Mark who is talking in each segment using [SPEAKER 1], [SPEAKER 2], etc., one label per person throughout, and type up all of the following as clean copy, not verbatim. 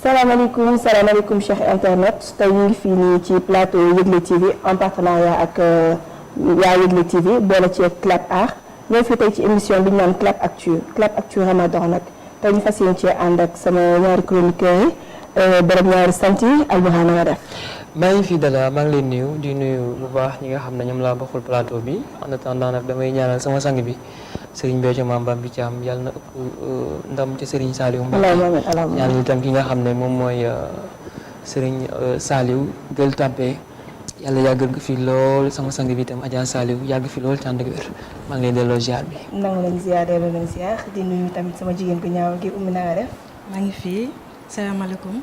[SPEAKER 1] salaamaaleykum Cheikh Internet tey ñu ngi fii nii ci plateau Yegle TV en partenariat ak waa Yegle TV boole ci Clap Art ñoo fi tey ci émission bi ñu naan Clap Actu Ramadan nag tey ñu fas yéene cee ànd ak sama ñaari chroniqueurs yi borom ñaari sant yi Alburhan na nga def.
[SPEAKER 2] maa ngi fi Dada maa ngi leen nuyu di nuyu bu baax ñi nga xam ne ñoom laa bokkul plateau bi en attendant nag damay ñaanal sama sang bi Serigne Béthio Mame Bambi Thiam yàlla na ëpp ndam ci Serigne Saliou Mbacké ñaanal itam ki nga xam ne moom mooy Serigne Saliou Gueule Tapée yàlla yàggal ko fi lool sama sang bi itam Adja Saliou yàgg fi lool tànd ak wér maa ngi leen delloo ziar bi.
[SPEAKER 1] nangu leen ziar delloo leen ziar di nuyu tamit sama jigéen ko ñaaw gi Oumy na nga def.
[SPEAKER 3] maa ngi fii salaamaaleykum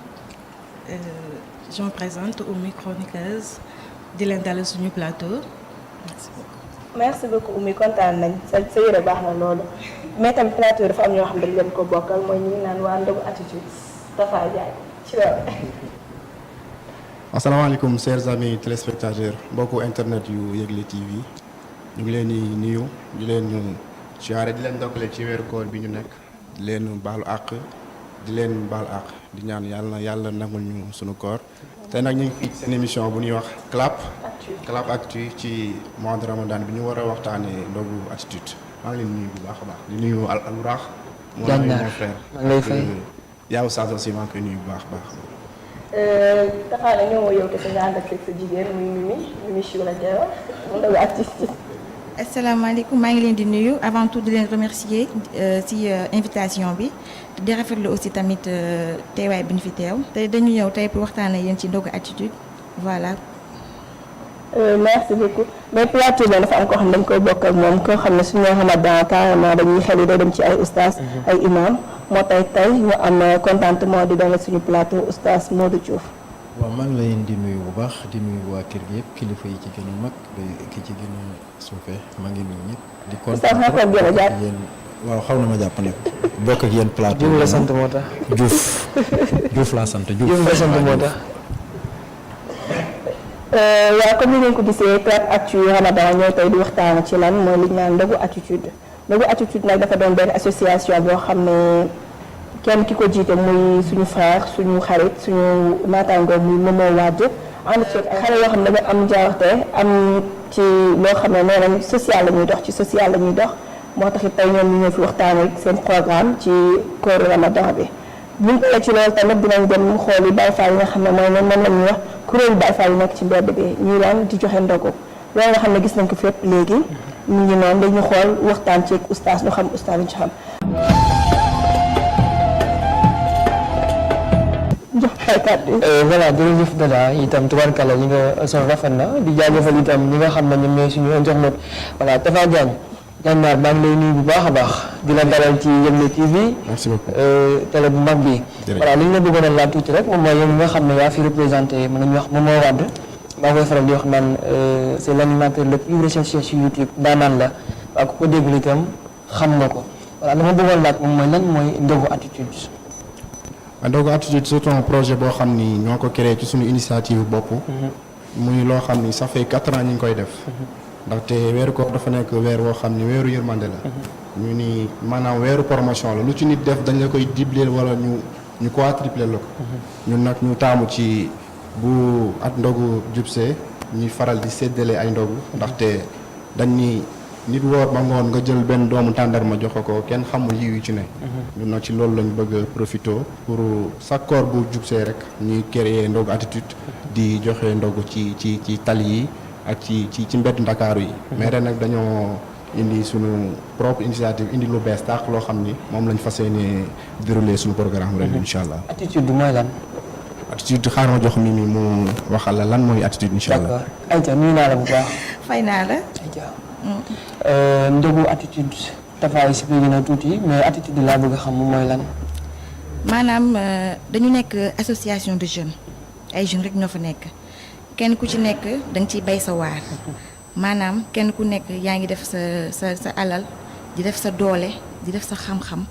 [SPEAKER 3] je me présente Oumy chroniqueuse di leen dalal suñu plateau
[SPEAKER 1] merci beaucoup Oumy kontaan nañ sa yére baax na loolu mais tamit plateau dafa am ñoo xam ne dañ leen ko bokkal mooy ñu ngi naan waa Ndogu Attitude Tafa Diagne ci loolu.
[SPEAKER 4] asalaamaaleykum chers amis téléspectateurs mbokku internet yu Yegle TV ñu ngi leen di nuyu di leen siyaare di leen ndokkale ci weeru koor bi ñu nekk di leen baalu àq di leen baal àq di ñaan yàlla nangul ñu sunu koor tey nag ñu ngi fii seen émission bu ñuy wax Clap Actu ci mois de Ramadan bi ñu war a waxtaanee Ndogu Attitude maa ngi leen nuyu bu baax a baax di nuyu Alburax mon frère
[SPEAKER 2] maa ngi lay fay
[SPEAKER 4] yaaw Saas aussi maa ngi koy nuyu bu baax a baax.
[SPEAKER 1] Tafa nag ñoo yow kese nga ànd ak sa jigéen muy Mimi Chou la koy wax mu Ndogu Attitude.
[SPEAKER 3] asalaamaaleykum maa ngi leen di nuyu avant tout di leen remercier ci invitation bi di rafetlu aussi tamit teewaay bi ñu fi teew te dañu ñëw tey pour waxtaanee yéen ci Ndogu Attitude voilà.
[SPEAKER 1] merci beaucoup mais plateau bi dafa am koo xam ne dañ koy bokk ak moom koo xam ne suñu Ramadan carrément dañuy xel yi day dem ci ay oustaz ay imam moo tey ñu am contentement di dalal suñu plateau oustaz Modou Diouf.
[SPEAKER 5] waaw maa ngi leen di nuyu bu baax di nuyu waa kër gi yëpp kilifa yi ci gën a mag ki ci gën a suufee maa ngi nuyu ñëpp. di kontaan yéen waaw xaw na ma jàpp ne bokk ak yéen plateau.
[SPEAKER 2] Diouf la sant moo tax.
[SPEAKER 5] Diouf laa sant Diouf.
[SPEAKER 2] Diouf la sant moo tax.
[SPEAKER 1] waaw comme ni ngeen ko gisee Clap Actu Ramadan ñoo tey di waxtaan ci lan mooy li ñu naan Ndogu Attitude Ndogu Attitude nag dafa doon benn association boo xam ne. kenn ki ko jiite muy suñu frère suñu xarit suñu naataango muy Momo Wade ànd ci xale yoo xam ne dañu am njaarte am ci loo xam ne nee nañ social la ñuy dox ci social la ñuy dox moo tax it tey ñoom ñu ñëw fi waxtaan ak seen programme ci kooru Ramadan bi. buñ ko ci loolu tamit dinañ dem xool yi Baye Fall yi nga xam ne mooy moom la ñuy wax kuréelu Baye Fall yi nekk ci mbedd bi ñuy laan di joxe ndogu loolu nga xam ne gis nañ ko fépp léegi ñu ngi noonu dañu xool waxtaan ci oustaz ñu xam oustaz ñu ci xam.
[SPEAKER 2] voilà jërëjëf Dada itam tubaarkàlla li nga sol rafet na di jaajëfal itam ñi nga xam ne ñoom ñooy suñu internet voilà Tafa Diagne Diagne maa ngi lay nuyu bu baax a baax di la dalal ci Yegle TV.
[SPEAKER 4] merci beaucoup
[SPEAKER 2] télé bu mag bi. voilà li ñu la bëggoon a laaj tuuti rek moom mooy yow nga xam ne yaa fi représenté mën nañu wax Momo Wade maa koy faral di wax naan c' est l' animateur le plus recherché sur YouTube daanaan la waaye ku ko déglu itam xam nga ko voilà dama bëggoon laaj moom mooy lan mooy Ndogu Attitude.
[SPEAKER 4] Ndogu Attitude c'est un projet boo xam ni ñoo ko créé ci suñu initiative bopp. muy loo xam ni ça fait 4 ans ñu ngi koy def. ndaxte weeru koor dafa nekk weer woo xam ni weeru yërmande la. ñu ni maanaam weeru promotion la lu ci nit def dañ la koy dibleel wala ñu quadruplé la ko. ñun nag ñu taamu ci bu at ndogu jubsee ñuy faral di séddale ay ndogu ndaxte dañ ni nit woor ba ngoon nga jël benn doomu tàndarma joxe ko kenn xamul yiw yi ci ne. ñun nag ci loolu lañ bëgg a profité pour chaque koor bu jubsee rek ñuy créer Ndogu Attitude di joxe ndogu ci tali yi ak ci mbedd Ndakaaru yi. mais ren nag dañoo indi suñu propre initiative indi lu bees tàq loo xam ni moom lañ fas yéene dérouler suñu programme ren incha allah.
[SPEAKER 2] Attitude mooy lan.
[SPEAKER 4] Attitude xaaral ma jox Mimi mu waxal la lan mooy Attitude incha allah.
[SPEAKER 2] d'accord Aïcha nuyu naa la bu baax.
[SPEAKER 3] fay naa la.
[SPEAKER 2] Ndogu Attitude Tafa expliqué na tuuti mais Attitude laa bëgg a xam moom mooy lan.
[SPEAKER 3] maanaam dañu nekk association de jeunes ay jeunes rek ñoo fa nekk kenn ku ci nekk da nga ciy bay sa waar maanaam kenn ku nekk yaa ngi def sa alal di def sa doole di def sa xam-xam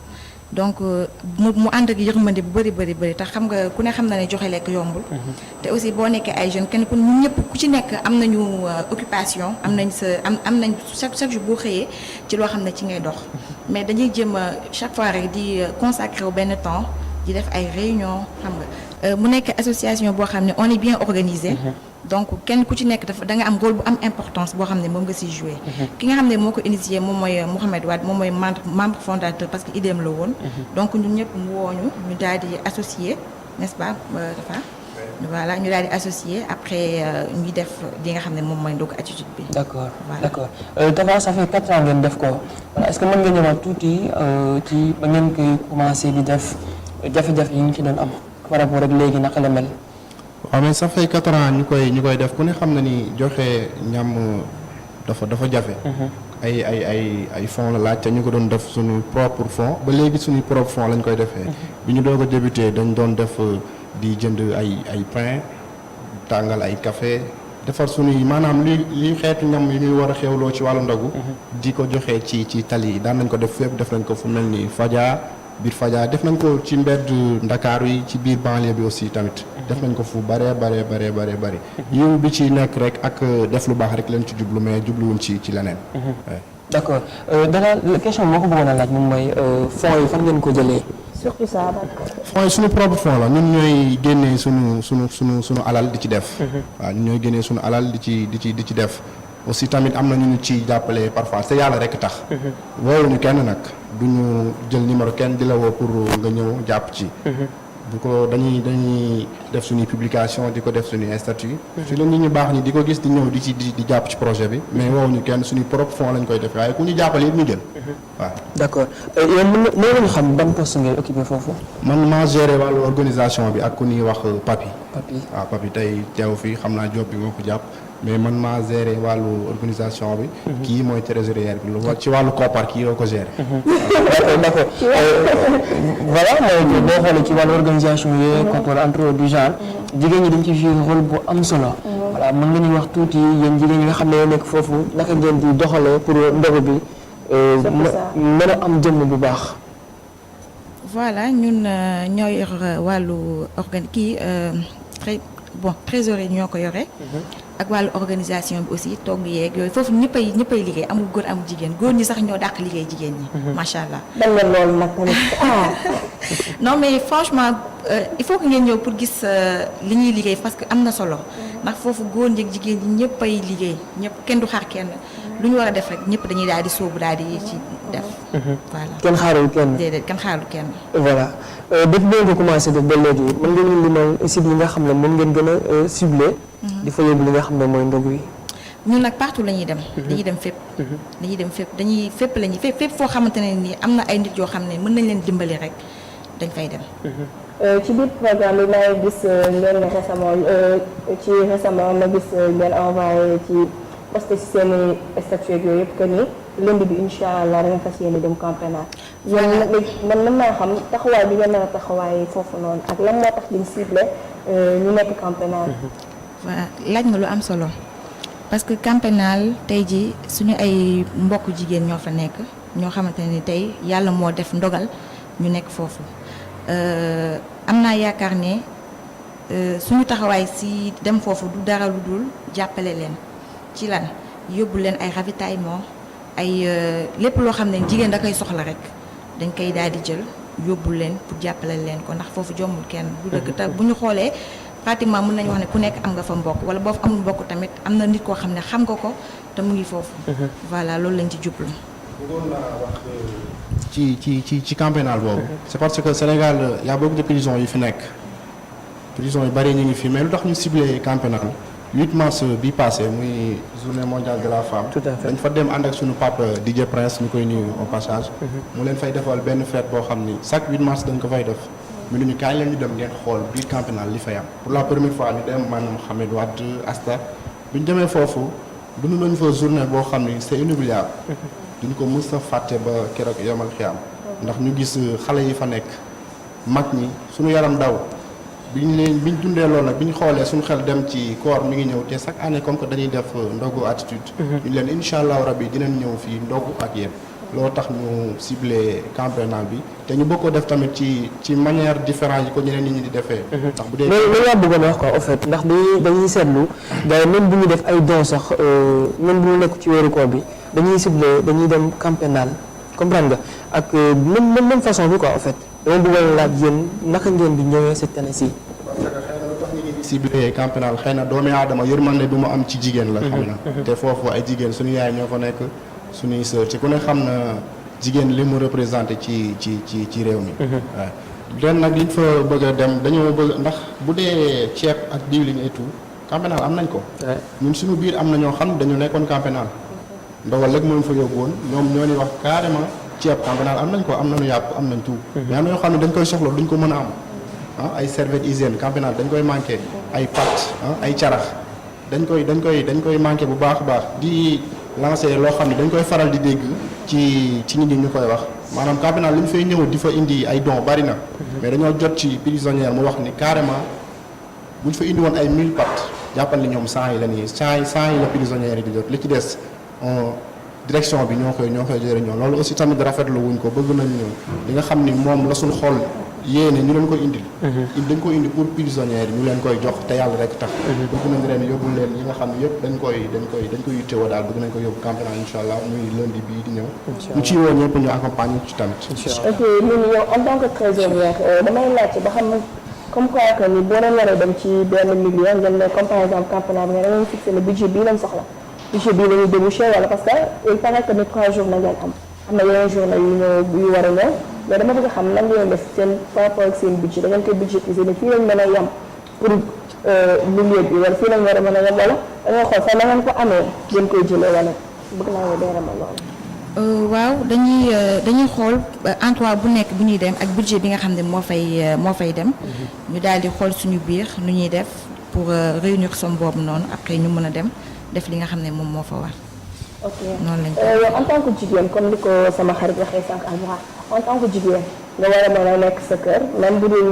[SPEAKER 3] donc mu ànd ak yërmande bu bëri tax xam nga ku ne xam na ne joxe lekk yombul. te aussi boo nekkee ay jeunes kenn ku ñëpp ku ci nekk am nañu occupation am nañ am nañ chaque jour boo xëyee ci loo xam ne ci ngay dox mais dañuy jëm chaque fois rek di consacrer wu benn temps di def ay réunion xam nga mu nekk association boo xam ne on est bien organisé. donc kenn ku ci nekk dafa da nga am rôle bu am importance boo xam ne moom nga siy joué. ki nga xam ne moo ko initié moom mooy Mouhamed Wade moom mooy membre fondateur parce que idéem la woon. donc ñun ñëpp mu wooñu ñu daal di associé n'est-ce pas dafa voilà ñu daal di associé après ñu def li nga xam ne moom mooy ndogu attitude bi.
[SPEAKER 2] d'accord
[SPEAKER 3] voilà.
[SPEAKER 2] d'accord Tafa ça fait 4 ans ngeen def ko voilà est-ce que mën nga ñëwaat tuuti ci ba ngeen koy commencé di def jafe-jafe yi ñu ci doon am par rapport ak léegi naka la mel.
[SPEAKER 4] waaw mais ça fait 4 ans ñu koy def ku ne xam na ni joxe ñam dafa jafe. ay fonds la laaj te ñu ko doon def suñu propre fonds ba léegi suñu propre fonds lañ koy defee. bi ñu doog a débuté dañ doon def di jënd ay pain tàngal ay café defar suñuy maanaam li xeetu ñam yi ñuy war a xewloo ci wàllu ndogu. di ko joxe ci tali yi daan nañ ko def fépp def nañ ko fu mel ni Fadia biir Fadia def nañ ko ci mbedd Ndakaaru yi ci biir banlieue bi aussi tamit. def nañ ko fu bare. yiw bi ci nekk rek ak def lu baax rek leen ci jublu mais jubluwuñ ci leneen.
[SPEAKER 2] d'accord dana question moo ko bëggoon a laaj moom mooy fonds yi fan ngeen ko jëlee.
[SPEAKER 1] surtout ça d'accord.
[SPEAKER 4] fonds yi suñu propre fonds la ñun ñooy génnee suñu alal di ci def. waaw ñun ñooy génnee suñu alal di ci def aussi tamit am na ñu ci jàppale parfois te yàlla rek tax. woowuñu kenn nag duñu jël numéro kenn di la woo pour nga ñëw jàpp ci. bu ko dañuy def suñuy publication di ko def suñuy statut su la nit ñu baax ñi di ko gis di ñëw di jàpp ci projet bi mais woowuñu kenn suñuy propre fonds lañ koy def waaye ku ñu jàppale yëpp ñu jël waaw. d'accord
[SPEAKER 2] yow mën nañu xam ban poste ngay occupé foofu.
[SPEAKER 4] man maa géré wàllu organisation bi ak ku ñuy wax Papi.
[SPEAKER 2] waaw
[SPEAKER 4] Papi tey teew fii xam naa job bi moo ko jàpp mais man maa géré wàllu organisation bi. kii mooy trésorière bi ci wàllu koppar kii yoo ko géré.
[SPEAKER 2] d'accord voilà mooy boo xoolee ci wàllu organisation yooyu koppar entre autres du genre jigéen ñi dañ ci jouer rôle bu am solo. voilà mën nga ñuy wax tuuti yéen jigéen ñi nga xam ne yoo nekk foofu naka ngeen di doxalee pour ndogu bi. mën a am jëmm bu baax.
[SPEAKER 3] voilà ñun ñoo yor wàllu trésorier ñoo ko yore. ak wàllu organisation bi aussi togg yeeg yooyu foofu ñëppay liggéey amul góor amul jigéen góor ñi sax ñoo dàq liggéey jigéen ñi. macha allah.
[SPEAKER 1] dañ leen loolu nag tamit
[SPEAKER 3] non mais franchement il faut que ngeen ñëw pour gis li ñuy liggéey parce que am na solo. ndax foofu góor ñi ak jigéen ñi ñëppay liggéey ñëpp kenn du xaar kenn lu ñu war a def rek ñëpp dañuy daal di sóobu daal di ci def. voilà
[SPEAKER 2] kenn xaarul kenn.
[SPEAKER 3] déedéet kenn xaarul kenn.
[SPEAKER 2] voilà depuis bi nga commencé def ba léegi mën ngeen ñu limal cible yi nga xam ne mën ngeen gën a ciblé. di fa yóbbu li nga xam ne mooy ndogu yi.
[SPEAKER 3] ñun nag partout la ñuy dem. dañuy dem fépp. fépp la ñuy fépp foo xamante ne nii am na ay nit yoo xam ne mën nañ leen dimbali rek dañ fay dem.
[SPEAKER 1] ci biir programme bi may gis ngeen récemment ma gis ngeen envoyé ci posté ci seen statut yooyu yëpp que ni lundi bi incha allah da nga fas yéene dem camp pénal. man mën naa xam taxawaay bi ngeen nar a taxawaay foofu noonu ak lan moo tax liñ ciblé ñu nekk camp pénal.
[SPEAKER 3] waaw laaj nga lu am solo parce que camp pénal tey ji suñu ay mbokk jigéen ñoo fa nekk ñoo xamante ne tey yàlla moo def ndogal ñu nekk foofu am naa yaakaar ne suñu taxawaay si dem foofu du dara lu dul jàppale leen ci lan yóbbu leen ay ravitaillement ay lépp loo xam ne jigéen da koy soxla rek dañ koy daal di jël yóbbu leen pour jàppale leen ko ndax foofu jombul kenn du dëgg te bu ñu xoolee pratiquement mën nañu wax ne ku nekk am nga fa mbokk wala boo fa amul mbokk tamit am na nit koo xam ne xam nga ko te mu ngi foofu. voilà loolu lañ ci jublu.
[SPEAKER 4] bëggoon naa wax ci camp pénal boobu. c'est parce que Sénégal y a beaucoup de prisons yu fi nekk prison yu bari ñu ngi fi mais lu tax ñu ciblé camp pénal 8 mars bi passé muy journée mondiale de la femme.
[SPEAKER 2] tout à fait
[SPEAKER 4] dañ fa dem ànd ak suñu papa DJ Prince ñu koy nuyu au passage. mu leen fay defal benn fête boo xam ni chaque 8 mars dañ ko fay def. mu ne ñu kaay leen ñu dem ngeen xool biir camp pénal li fay am pour la première fois ñu dem man Mouhamed Wade Asta bi ñu demee foofu dund nañu fa journée boo xam ni c'est inoubliable. duñ ko mës a fàtte ba keroog yomal xiyam ndax ñu gis xale yi fa nekk mag ñi suñu yaram daw biñ dundee loolu nag bi ñu xoolee suñu xel dem ci koor mi ngi ñëw te chaque année comme que dañuy def ndogu attitude. ñu leen incha allah rabi dinañ ñëw fii ndogu ak yéen. loolu tax ñu ciblé camp pénal bi te ñu bëgg ko def tamit ci manière différente yi ko ñeneen nit ñi di defee. ndax bu dee
[SPEAKER 2] loolu laa bëggoon a wax quoi en fait ndax dañuy seetlu gars yi même bu ñu def ay dons sax même bu ñu nekk ci weeru koor bi dañuy ciblé dañuy dem camp pénal comprendre nga ak même façon bi quoi en fait dama bëggoon laaj yéen naka ngeen di ñëwee cette année ci.
[SPEAKER 4] parce que xëy na lu tax ñu ngi ciblé camp pénal xëy na doomi aadama yërmande du mu am ci jigéen la. xam na te foofu ay jigéen suñu yaay ñoo fa nekk suñuy sœur ci ku ne xam na jigéen li mu représenté ci réew mi. waaw leen nag liñ fa bëgg a dem dañoo bëgg ndax bu dee ceeb ak diwlin et tout camp pénal am nañ ko. ñun suñu biir am na ñoo xam dañu nekkoon camp pénal ndawal rek moo fa yóbbu woon ñoom ñoo ni wax carrément ceeb camp pénal am nañ ko am nañu yàpp am nañ tout. mais am na ñoo xam ne dañ koy soxla duñ ko mën a am. ay serviette hygiène camp pénal dañ koy manqué ay pâte ay carax dañ koy manqué bu baax a baax di lancer loo xam ne dañ koy faral di dégg ci nit ñi ñu koy wax maanaam camp pénal li ñu fay ñëw di fa indi ay dons bari na mais dañoo jot ci prisonnière mu wax ni carrément bu ñu fa indi woon ay 1000 pâtes jàppal ni ñoom 100 yi la nii 100 yi la prisonnière yi di jot li ci des direction bi ñoo koy jëriñoo loolu aussi tamit rafetlu wuñ ko bëgg nañ li nga xam ni moom la suñ xol yéene ñu leen koy indil. dañ koy indi pour prisonnière ñu leen koy jox te yàlla rek tax. bëgg nañ leen yóbbu leen yi nga xam ne yëpp dañ koy yittewoo daal bëgg nañ ko yóbbu camp pénal incha allah muy lundi bii di ñëw. ñu ciy woo ñëpp ñu accompagner ci tamit.
[SPEAKER 1] ok ñun yow en tant que trésorière damay laajte ba xam comme quoi que ni boo leen waree dem ci benn million ngeen ne comme par exemple camp pénal bi nga dañuy fixé ne budget bii lañ soxla budget bii la ñuy débouché wala parce que il paraît que ni 3 jours la ngeen am na yeneen journée yu war a ñëw mais dama bëgg a xam nan ngeen def seen par rapport ak seen budget da ngeen koy budgétiser ne fii lañ mën a yem pour milieu bi wala fii lañ war a mën a yem wala da ngay xool sax na ngeen ko amee ngeen koy jëlee wala bëgg naa nga leeral loolu.
[SPEAKER 3] waaw dañuy xool endroit bu nekk bu ñuy dem ak budget bi nga xam ne moo fay dem. ñu daal di xool suñu biir nu ñuy def pour réunir somme boobu noonu après ñu mën a dem def li nga xam ne moom moo fa war.
[SPEAKER 1] ok
[SPEAKER 3] noonu lañ
[SPEAKER 1] yow en tant que jigéen comme ni ko sama xarit waxee sànq Albourakh en tant que jigéen nga war a mën a nekk sa kër même bu dul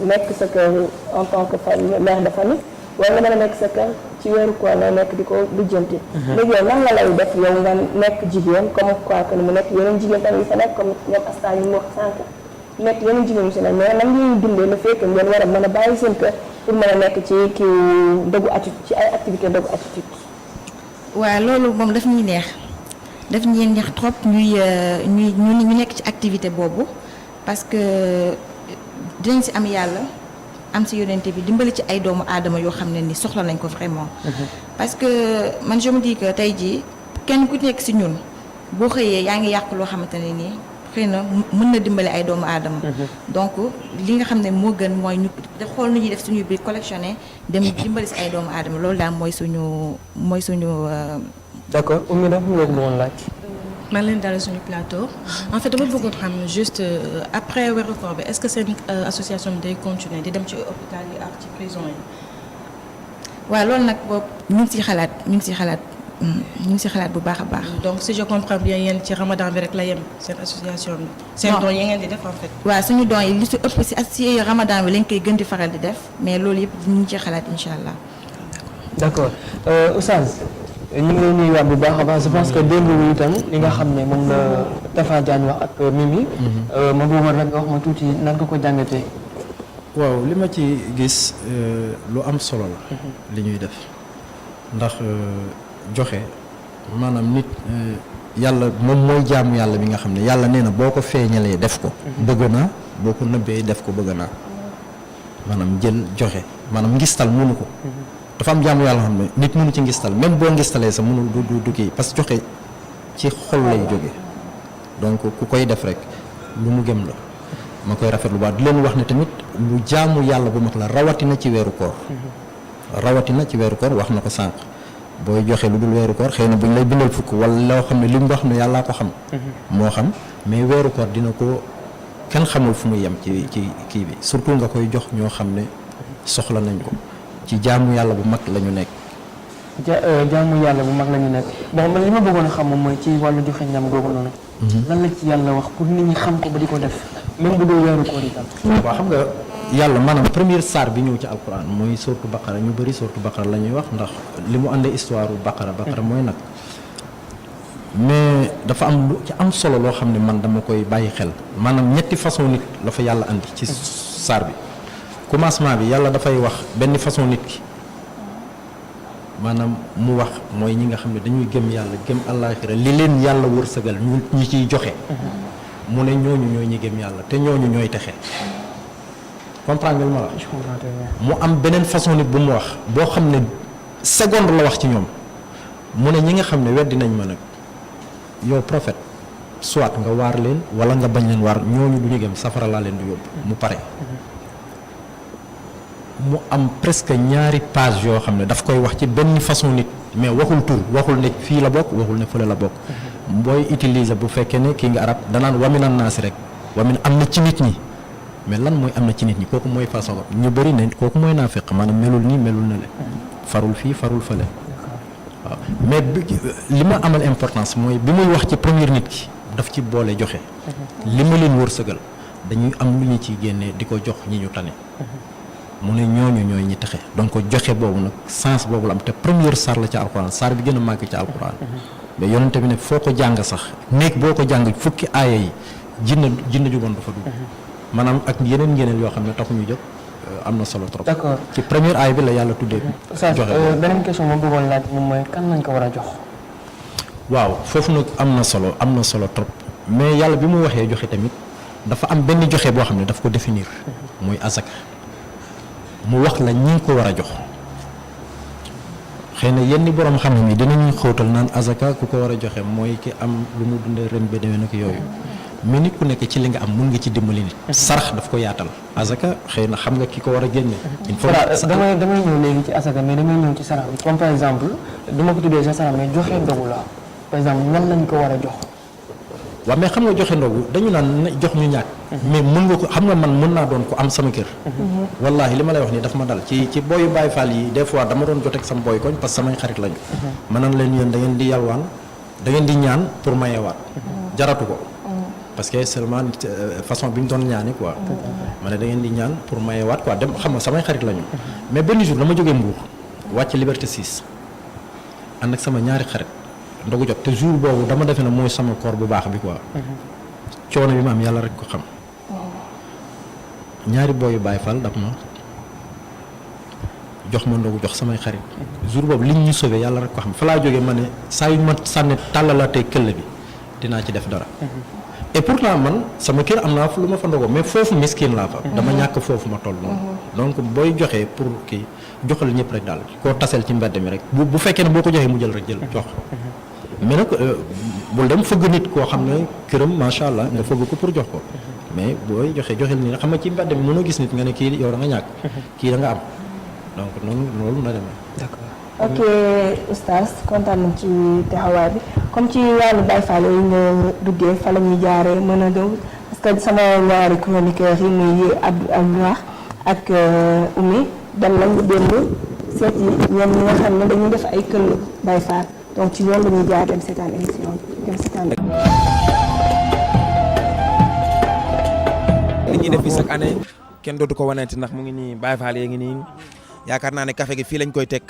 [SPEAKER 1] nekk sa kër en tant que mère de famille war nga mën a nekk sa kër ci weeru koor nga nekk di ko lijjanti. léegi yow nan la lay def yow nga nekk jigéen comme quoi que ni mu nekk yeneen jigéen tamit yi fa nekk comme ñoom Asta yi mu wax sànq nekk yeneen jigéen yu si nekk mais nan ngeen dundee le fait que ngeen war a mën a bàyyi seen kër pour mën a nekk ci kii dogu attitude ci ay activité dogu attitude.
[SPEAKER 3] waaw loolu moom daf ñuy neex trop ñu nekk ci activité boobu parce que dinañ ci am yàlla am ci yonente bi dimbali ci ay doomu aadama yoo xam ne ni soxla nañ ko vraiment. parce que man je me dis que tey jii kenn ku nekk ci ñun boo xëyee yaa ngi yàq loo xamante ne nii xëy na mën na dimbali ay doomu aadama. donc li nga xam ne moo gën mooy ñu xool nu ñuy def suñu biir collectionné dem dimbali ci ay doomu aadama loolu daal mooy suñu.
[SPEAKER 2] d'accord Oumy dafa nga ko bëggoon laaj.
[SPEAKER 6] maa ngi leen dalal suñu plateau en fait dama bëggoon xam juste après weeru koor bi est-ce que seen association bi day continuer di dem ci hôpital yi ak ci prison yi.
[SPEAKER 3] waaw loolu nag boobu ñu ngi ci xalaat bu baax a baax.
[SPEAKER 6] donc si je comprends bien yéen ci ramadan bi rek la yem seen association bi. seen don yi ngeen di def en fait.
[SPEAKER 3] waaw suñu don yi li ci ëpp si ramadan bi lañ koy gën di faral di def mais loolu yëpp ñu ngi ci xalaat incha allah.
[SPEAKER 2] d'accord Oustaz ñu ngi lay nuyuwaat bu baax a baax je pense que démb bi itam li nga xam ne moom la Tafa Diagne wax ak Mimi. ma bëggoon rek nga wax ma tuuti nan nga ko jàngatee.
[SPEAKER 5] waaw li ma ci gis lu am solo la. li ñuy def ndax joxe maanaam nit yàlla moom mooy jaamu yàlla bi nga xam ne yàlla nee na boo ko feeñalee def ko. bëgg naa boo ko nëbbee def ko bëgg naa maanaam jël joxe maanaam ngistal mënu ko. dafa am jaamu yàlla xam ne nit mënu ci ngistal même boo ngistalee sa mënul du kii parce que joxe ci xol lay jóge donc ku koy def rek lu mu gëm la ma koy rafetlu baax di leen wax ne tamit lu jaamu yàlla bu mag la rawatina ci weeru koor wax na ko sànq booy joxe lu dul weeru koor xëy na bu ñu lay bindal fukk wala loo xam ne li mu wax ne yàllaa ko xam moo xam mais weeru koor dina ko kenn xamul fu muy yem ci kii bi surtout nga koy jox ñoo xam ne soxla nañ ko ci jaamu yàlla bu mag la ñu nekk.
[SPEAKER 2] jaamu yàlla bu mag la ñu nekk bon man li ma bëggoon a xam moom mooy ci wàllu joxe ñam googu noonu. lan la ci yàlla wax pour nit ñi xam ko ba di ko def même bu dul weeru koor itam.
[SPEAKER 5] waaw xam nga yàlla maanaam première saar bi ñëw ci alquran mooy sourate Baqara ñu bëri sourate Baqara la ñuy wax ndax li mu àndee histoire bu Baqara mooy nag mais dafa am lu ci am solo loo xam ne man dama koy bàyyi xel maanaam ñetti façon nit la fa yàlla andi ci saar bi. commencement bi yàlla dafay wax benn façon nit ki maanaam mu wax mooy ñi nga xam ne dañuy gëm yàlla gëm àllaaxira li leen yàlla wërsëgal ñu ciy joxe mu ne ñooñu ñooy ñi gëm yàlla te ñooñu ñooy texe comprendre nga ma la mu am beneen façon nit bu mu wax boo xam ne seconde la wax ci ñoom mu ne ñi nga xam ne weddi nañ ma nag yow prophète soit nga waar leen wala nga bañ leen waar ñooñu du ñu gëm safara laa leen di yóbbu mu pare mu am presque ñaari page yoo xam ne daf koy wax ci benn façon nit mais waxul tur waxul ne fii la bokk waxul ne fële la bokk booy utiliser bu fekkee ne kii nga arab danaan waminan naasi rek wamin am na ci nit ñi mais lan mooy am na ci nit ñi kooku mooy façon ñu bëri ne kooku mooy naafiq maanaam melul nii melul na le farul fii farul fële waaw mais li ma amal importance mooy bi muy wax ci première nit ki daf ci boole joxe li ma leen wërsëgal dañuy am lu ñu ciy génnee di ko jox ñi ñu tane mu ne ñooñu ñooy ñi taxe donc joxe boobu nag sens boobu la am te première saar la ci alxuraan saar bi gën a màgg ci alxuraan mais yonente bi ne foo ko jàng sax néeg boo ko jàng fukki aaya yi jinne ju bon du fa dugg maanaam ak yeneen ngeneen yoo xam ne taxu ñu jóg am na solo trop.
[SPEAKER 2] d'accord
[SPEAKER 5] ci première aaya bi la yàlla tuddee joxe
[SPEAKER 2] beneen question moom bëggoon laaj moom mooy kan lañ ko war a jox.
[SPEAKER 5] waaw foofu nag am na solo trop mais yàlla bi mu waxee joxe tamit dafa am benn joxe boo xam ne daf ko définir mooy azaka mu wax la ñi ko war a jox xëy na yenn borom xam-xam yi dinañuy xóotal naan azaka ku ko war a joxe mooy ki am lu mu dundee ren ba déwén ak yooyu mais nit ku nekk ci li nga am mun nga ci dimbali nit. sarax daf ko yaatal. azaka xëy na xam nga ki ko war a génne. il faut
[SPEAKER 2] damay ñëw léegi ci azaka mais damay ñëw ci sarax bi comme par exemple du ma ko tuddee sa sarax mais joxe ndogu la par exemple nan lañ ko war a jox.
[SPEAKER 5] waaw mais xam nga joxe ndogu dañu naan jox ñu ñàkk. mais mën nga ko xam nga man mën naa doon ko am sama kër. wallaahi li ma lay wax nii daf ma dal ci booyu Baay Faal yi des fois dama doon joteeg sama booy koñ parce que samay xarit lañu. ma naan leen yéen da ngeen di yalwaan da ngeen di ñaan pour mayewaat. jaratu ko. parce que seulement façon bi ñu doon ñaani quoi. ma ne da ngeen di ñaan pour mayewaat quoi dem xam nga samay xarit lañu. mais benn jour dama jógee Mbour wàcc Liberté 6 ànd ak sama ñaari xarit. ndogu jot te jour boobu dama defe ne mooy sama koor bu baax bi quoi. coono bi ma am yàlla rek ko xam. ñaari booyu Baay Faal daf ma jox ma ndogu jox samay xarit. jour boobu liñ ñu sauvé yàlla rek ko xam fa laa jógee ma ne saa yu ma sànni tàllalaatee këll bi dinaa ci def dara. et pourtant man sama kër am naa lu ma fa ndogoo mais foofu miskin laa fa. dama ñàkk foofu ma toll noonu. donc booy joxee pour kii joxal ñëpp rek daal koo taseel ci mbedd mi rek bu fekkee ne boo ko joxee mu jël rek jël jox. mais nag bul dem fëgg nit koo xam ne këram macha allah nga fëgg ko pour jox ko mais booy joxel nii xam nga ci mbedd mi mënoo gis nit nga ne kii yow da nga ñàkk kii da nga am donc noonu loolu na demee.
[SPEAKER 2] d'accord.
[SPEAKER 1] ok oustaz kontaan nañ ci taxawaay bi comme ci wàllu Baay Faal yi nga duggee fa la ñuy jaaree mën a dow parce que sama ñaari chroniqueurs yi muy Abdou Alwaax ak Oumy dem nañu démb seet yi ñoom ñi nga xam ne dañuy def ay këll Baay Faal donc ci yoon la ñuy jaar dem seetaan émission dem seetaan.
[SPEAKER 7] li ñuy def fi chaque année kenn dootu ko waneeti ndax mu ngi nii Baay Faal yee ngi nii yaakaar naa ne café gi fii lañ koy teg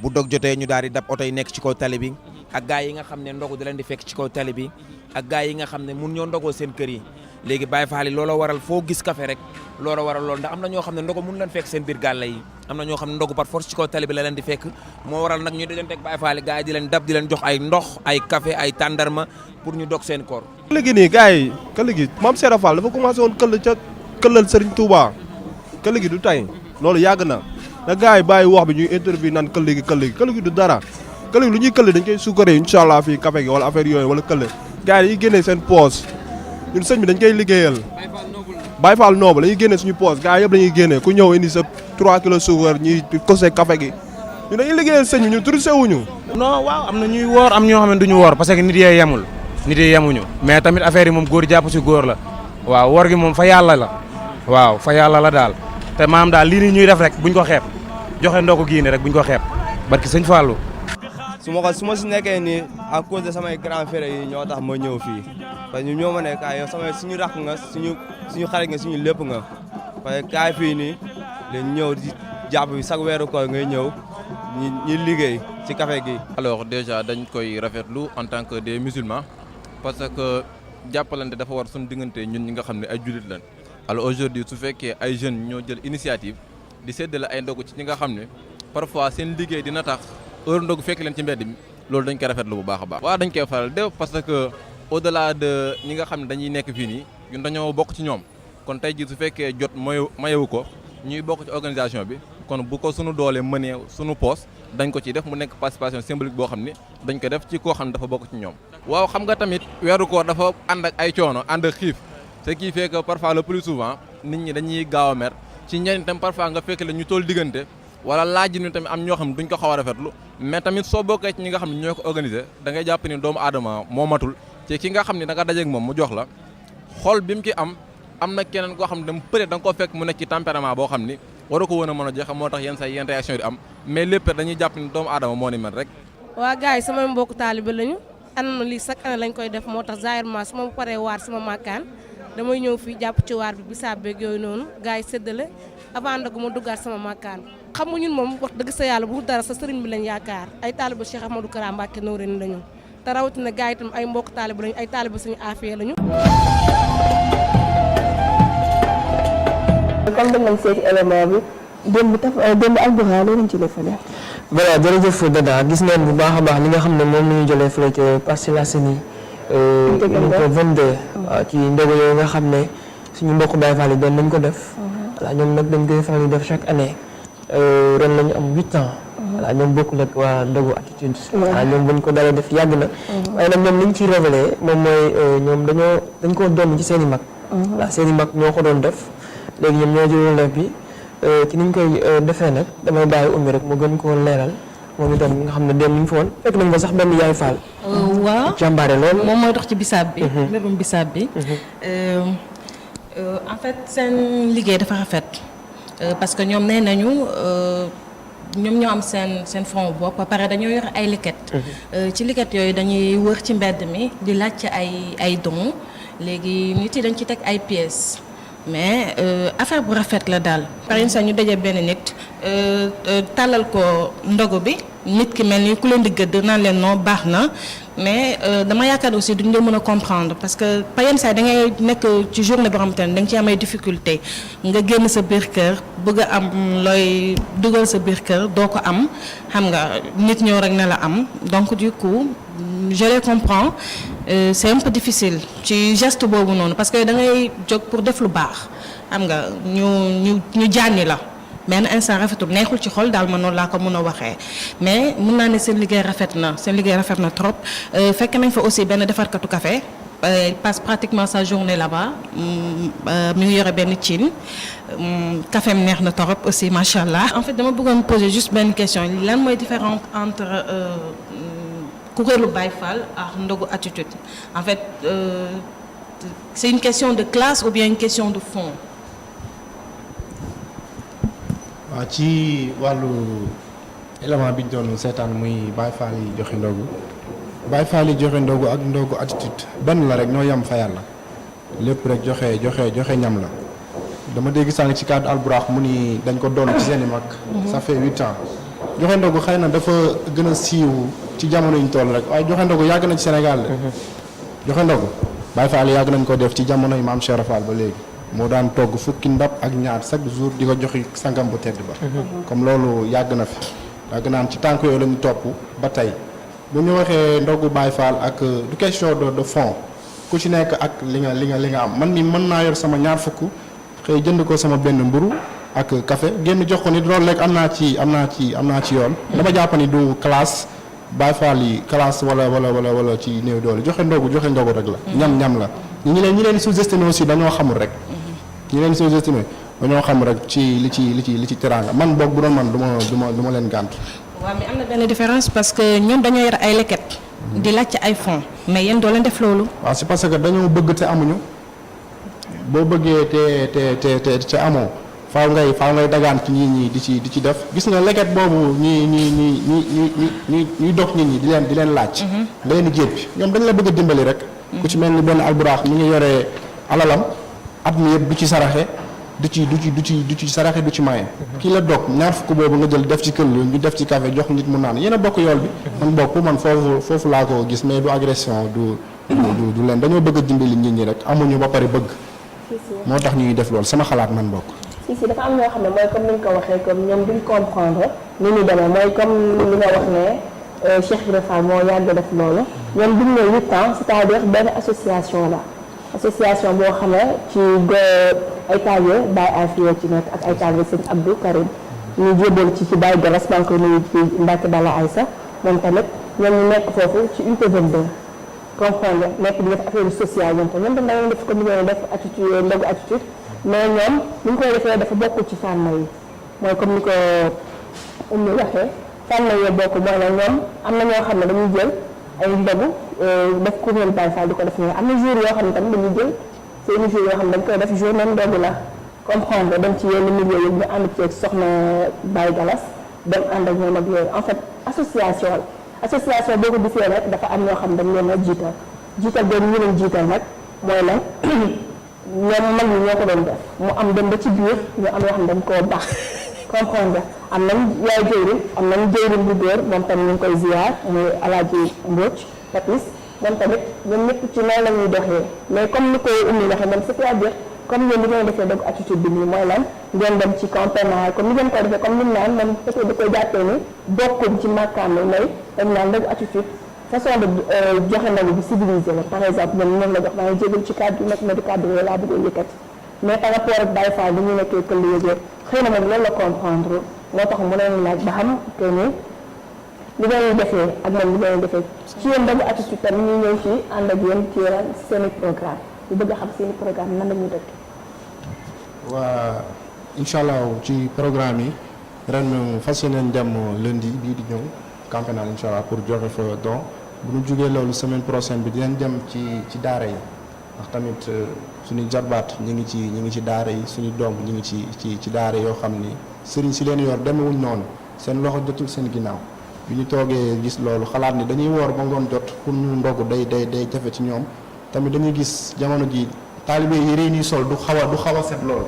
[SPEAKER 7] bu dog jotee ñu daal di dab oto yi nekk ci kaw tali bi ak gars yi nga xam ne ndogu da leen di fekk ci kaw tali bi ak gars yi nga xam ne mun ñoo ndogoo seen kër yi léegi Baay Faal yi looloo waral foo gis café rek looloo waral loolu ndax am na ñoo xam ne ndogu mun leen fekk seen biir gàlla yi am na ñoo xam ne ndogu par force ci kaw tali bi la leen di fekk moo waral nag ñu dajanteeg Baay Faal yi gars yi di leen dab di leen jox ay ndox ay café ay tàndarma pour ñu dog seen koor.
[SPEAKER 8] këll gi nii gars yi këll gi Maam Serap Fall dafa commencé woon këll ca këllal Serigne Touba këll gi du tey loolu yàgg na na gars yi bàyyi wax bi ñuy interview naan këll gi du dara këll gi lu ñuy këll dañ koy suukaree incha allah fii café gi wala affaire yooyu wala këll gars yi dañuy génnee seen poos ñun sëñ bi dañ koy liggéeyal Baay Faal noobu dañuy génnee suñu poos gars yëpp dañuy génnee ku ñëw indi sa 3 kilos suukar ñuy kose café gi ñun dañuy liggéeyal sëñ bi ñun touristé wuñu
[SPEAKER 9] non waaw am na ñuy woor am ñoo xam ne duñu woor parce que nit yee yemul nit yee yemuñu mais tamit affaire yi moom góor jàpp si góor la waaw woor gi moom fa yàlla la waaw fa yàlla la daal te maam daal lii nii ñuy def rek buñ ko xeeb joxe ndogu gii nii rek buñ ko xeeb barki sëñ Fallou.
[SPEAKER 10] su ma si nekkee nii à cause de samay grand frère yi ñoo tax ma ñëw fii parce que ñoo ma ne kaay yow suñu rakk nga suñu xarit nga suñu lépp nga parce que kaay fii nii leen ñëw di jàpp bi chaque weeru koor ngay ñëw ñi liggéey ci café gi.
[SPEAKER 11] alors déjà dañ koy rafetlu en tant que des musulmans parce que jàppalante dafa war suñu diggante ñun ñi nga xam ne ay jullit lañ alors aujourd'hui su fekkee ay jeunes ñoo jël initiative di séddale ay ndogu ci ñi nga xam ne parfois seen liggéey dina tax heure ndogu fekk leen ci mbedd mi loolu dañ koy rafetlu bu baax a baax. waaw dañ koy faral def parce que au-delà de ñi nga xam ne dañuy nekk fii nii ñun dañoo bokk ci ñoom kon tey jii su fekkee jot mayewu ko ñuy bokk ci organisation bi kon bu ko sunu doolee mënee sunu poos dañ ko ciy def mu nekk participation symbolique boo xam ni dañ ko def ci koo xam ne dafa bokk ci ñoom. waaw xam nga tamit weeru koor dafa ànd ak ay coono ànd ak xiif ce qui fait que parfois le plus souvent nit ñi dañuy gaaw a mer ci ñenn tam parfois nga fekk la ñu toll diggante wala laaj ni tamit am ñoo xam ne duñ ko xaw a rafetlu mais tamit soo bokkee ci ñi nga xam ne ñoo ko organisé da ngay jàpp ni doomu aadama moo matul ci ki nga xam ne da nga dajeeg moom mu jox la xol bi mu ki am na keneen koo xam ne peut-être da nga koo fekk mu nekk ci tempérament boo xam ni waru ko woon a mën a joxe moo tax yenn say yenn réaction di am mais lépp dañuy jàpp ni doomu aadama moo ni mel rek.
[SPEAKER 12] waa gars yi sama mbokk taalibe lañu ànd na lii chaque année lañ koy def moo tax zaahirement su ma paree waar sama màkkaan damay ñëw fii jàpp ci waar bi bisaab beeg yooyu noonu gars yi séddale avant nag ma duggaat sama màkkaan. xam nga ñun moom wax dëgg sa yàlla bu dara sa sëriñ bi lañ yaakaar ay taalibe Cheikh Ahmadou Kara Mbacké Noreyni lañu te rawatina gars yi itam ay mbokk taalibe lañu ay taalibe suñu affaire lañu.
[SPEAKER 1] comme dañ nañ seeti élément bi démb Albourakh lañ ci defale.
[SPEAKER 2] voilà jërëjëf Dada gis neen bu baax a baax li nga xam ne moom la ñu jëlee fële ca Parcelles Assainies unité 22 waaw ci ndogu yooyu nga xam ne suñu mbokk Baye Fall yi doon nañ ko def voilà ñoom nag dañ koy faral di def chaque année ren lañu am 8 ans voilà ñoom bokkul ak waa ndogu attitude voilà ñoom buñ ko dalee def yàgg na waaye nag ñoom li ñu ciy révélé moom mooy ñoom dañ koo doon ci seen i mag voilà seen i mag ñoo ko doon def léegi ñoom ñoo jël relève bi ci niñ koy defee nag damay bàyyi ummi rek mu gën koo leeral moom itam nga xam ne dem ñu fa woon fekk nañ fa sax benn yaay Fall.
[SPEAKER 6] waaw
[SPEAKER 2] jàmbaare loolu.
[SPEAKER 6] moom mooy dox ci bisaab bi. mbirum bisaab bi. en fait seen liggéey dafa rafet parce que ñoom nee nañu ñoom ñoo am seen fond bopp ba pare dañoo yor ay liquet. ci liquet yooyu dañuy wër ci mbedd mi di laajte ay dons léegi nit yi dañ ci teg ay pièces. mais affaire bu rafet la daal. par exemple ñu daje benn nit tàllal ko ndogu bi nit ki mel ni ku leen di gëdd naan leen non baax na mais dama yaakaar aussi duñ leen mën a comprendre parce que par yenn saa da ngay nekk ci journée boo xamante ne da nga ci am ay difficulté nga génn sa biir kër bëgg a am looy dugal sa biir kër doo ko am xam nga nit ñëw rek ne la am donc du coup je les comprends c'est un peu difficile ci geste boobu noonu parce que da ngay jóg pour def lu baax xam nga ñu jànni la benn instant rafetul neexul ci xol daal ma noonu laa ko mën a waxee mais mën naa ne seen liggéey rafet na trop fekk nañ fa aussi benn defarkatu café passe pratiquement sa journée là-bas mi ngi yore benn cin café am neex na torop aussi macha allah. en fait dama bëggoon poser juste benn question lan mooy différence entre kuréelu Baye Fall ak ndogu attitude en fait c'est une question de classe ou bien une question de fond.
[SPEAKER 4] waaw ci wàllu élément bi ñu doon seetaan muy Baye Fall yi joxe ndogu Baye Fall yi joxe ndogu ak ndogu attitude benn la rek ñoo yem fa yàlla lépp rek joxe ñam la dama dégg sànq ci cadre Albourakh mu ni dañ ko doon ci seen i mag. ça fait 8 ans joxe ndogu xëy na dafa gën a siiw ci jamono yi ñu toll rek waaye joxe ndogu yàgg na ci Sénégal de. joxe ndogu Baye Fall yàgg nañ ko def ci jamono yi maam Cheikh Fall ba léegi. moo daan togg fukki ndab ak ñaar chaque jour di ko joxi sangam bu tedd ba. comme loolu yàgg na fi yàgg naan ci tànk yooyu la ñu topp ba tey bu ñu waxee ndogu Baye Fall ak du question de fond ku ci nekk ak li nga am man ni mën naa yor sama ñaar fukk xëy jënd ko sama benn mburu ak café génn jox ko nit loolu rek am naa ci yoon. dama jàpp ni du classe Baye Fall yi classe wala ci néew doole joxe ndogu rek la. ñam la ñi leen sous-estimé aussi dañoo xamul rek. ñi leen sous-estimé dañoo xam rek ci li ci teraanga man boog bu doon man du ma leen gàntu.
[SPEAKER 6] waaw mais am na benn différence parce que ñoom dañoo yor ay leket di laajte ay fonds mais yéen doo leen def loolu.
[SPEAKER 4] waaw c'est parce que dañoo bëgg te amuñu boo bëggee te amoo faaw ngay dagaan ci nit ñi di ci def gis nga leket boobu ñuy dox nit ñi di leen laaj. nga leen di jéppi ñoom dañ la bëgg a dimbali rek. ku ci mel ni benn Albourakh mi ngi yore alalam at mi yëpp du ci saraxe du ci saraxe du ci maye. kii la dog ñaar fukk boobu nga jël def ci këll ñu def ci café jox nit mu naan yéen a bokk yool bi. man bokk man foofu laa ko gis mais du agression du leen dañoo bëgg a dimbali nit ñi rek amuñu ba pare bëgg. moo tax ñuy def loolu sama xalaat man bokk.
[SPEAKER 1] si dafa am ñoo xam ne mooy comme ni nga ko waxee comme ñoom duñ comprendre ni ñu demee mooy comme li nga wax ne Cheikh Ibrahima Fall moo yàgg def loolu ñoom bu ñu nee 8 ans c'est-à-dire benn association la association boo xam ne ci ay taalibe Baye Afia ci nekk ak ay taalibe Sëñ Abdou Karim ñu jébal ci Baye Galas maa ngi koy nuyu ci Mbacke Bala Aïssa moom tamit ñoom ñu nekk foofu ci unité 22 comprendre nekk di def affaire sociale ñoom tamit ñoom dañoo def comme ni ñoo def attitude ndogu attitude mais ñoom ni ñu koy defee dafa bokkul ci fànn yi mooy comme ni ko Oumy waxee fànn yi bokk mooy la ñoom am na ñoo xam ne dañuy jël ay ndogu def kuréel Baye Fall di ko def ñoom am na jour yoo xam ne tamit dañuy jël seeni jour yoo xam ne dañ koy def jour même ndogu la comprendre dem ci yenn milieu yi ñu ànd ceeg soxna Baye Galas dem ànd ak ñoom ak yooyu en fait association la association boo ko gisee rek dafa am ñoo xam ne dañ leen a jiital boobu ñu leen jiital nag mooy lan ñoom mag ñi ñoo ko doon def mu am dem ba ci biir ñu am yoo xam ne dañ koo baax comprendre am nañ yaay jëwriñ am nañ jëwriñ bu góor moom tamit ñu ngi koy ziar muy Alaaji Mbodj Papis moom tamit ñoom ñëpp ci noonu la ñuy doxee mais comme ni ko Oumy waxee man c'est-à-dire comme ñoom li ngeen defee dog attitude bi nii mooy lan ngeen dem ci camp pénal comme ni ngeen koy defee comme ni mu naan moom peut-être da koy jàppee ni bokkuñ ci màkkaan ni may dañ naan dog attitude façon de joxe ndagu bi civilisé la par exemple ñoom ñoom la jox maa ngi jégal ci cadre yu nekk na di cadre yooyu laa bëgg a yëkkati mais par rapport ak Baye Fall bi ñu nekkee këll yëgee xëy na moom loolu la comprendre moo tax mu leen laaj ba xam que ni li ngeen defee ak moom li ngeen defee ci yéen dog attitude tamit ñu ñëw ci ànd ak yéen ci seen i programme ñu bëgg a xam seen i programme nan la ñuy dëkk.
[SPEAKER 4] waa incha allah ci programme yi ren fas yéeneen dem lundi bii di ñëw camp pénal incha allah pour joxe fa don bu ñu jugee loolu semaine prochaine bi dinañ dem ci daara yi ndax tamit suñuy jarbaat ñu ngi ci daara yi suñu doom ñu ngi ci daara yoo xam ni sëriñ si leen yor demewuñ noonu seen loxo jotul seen ginnaaw bi ñu toogee gis loolu xalaat ni dañuy woor ba ngoon jot pour ñu ndogu day jafe ci ñoom tamit dañuy gis jamono ji taalibe yi yére yi sol du xaw a set loolu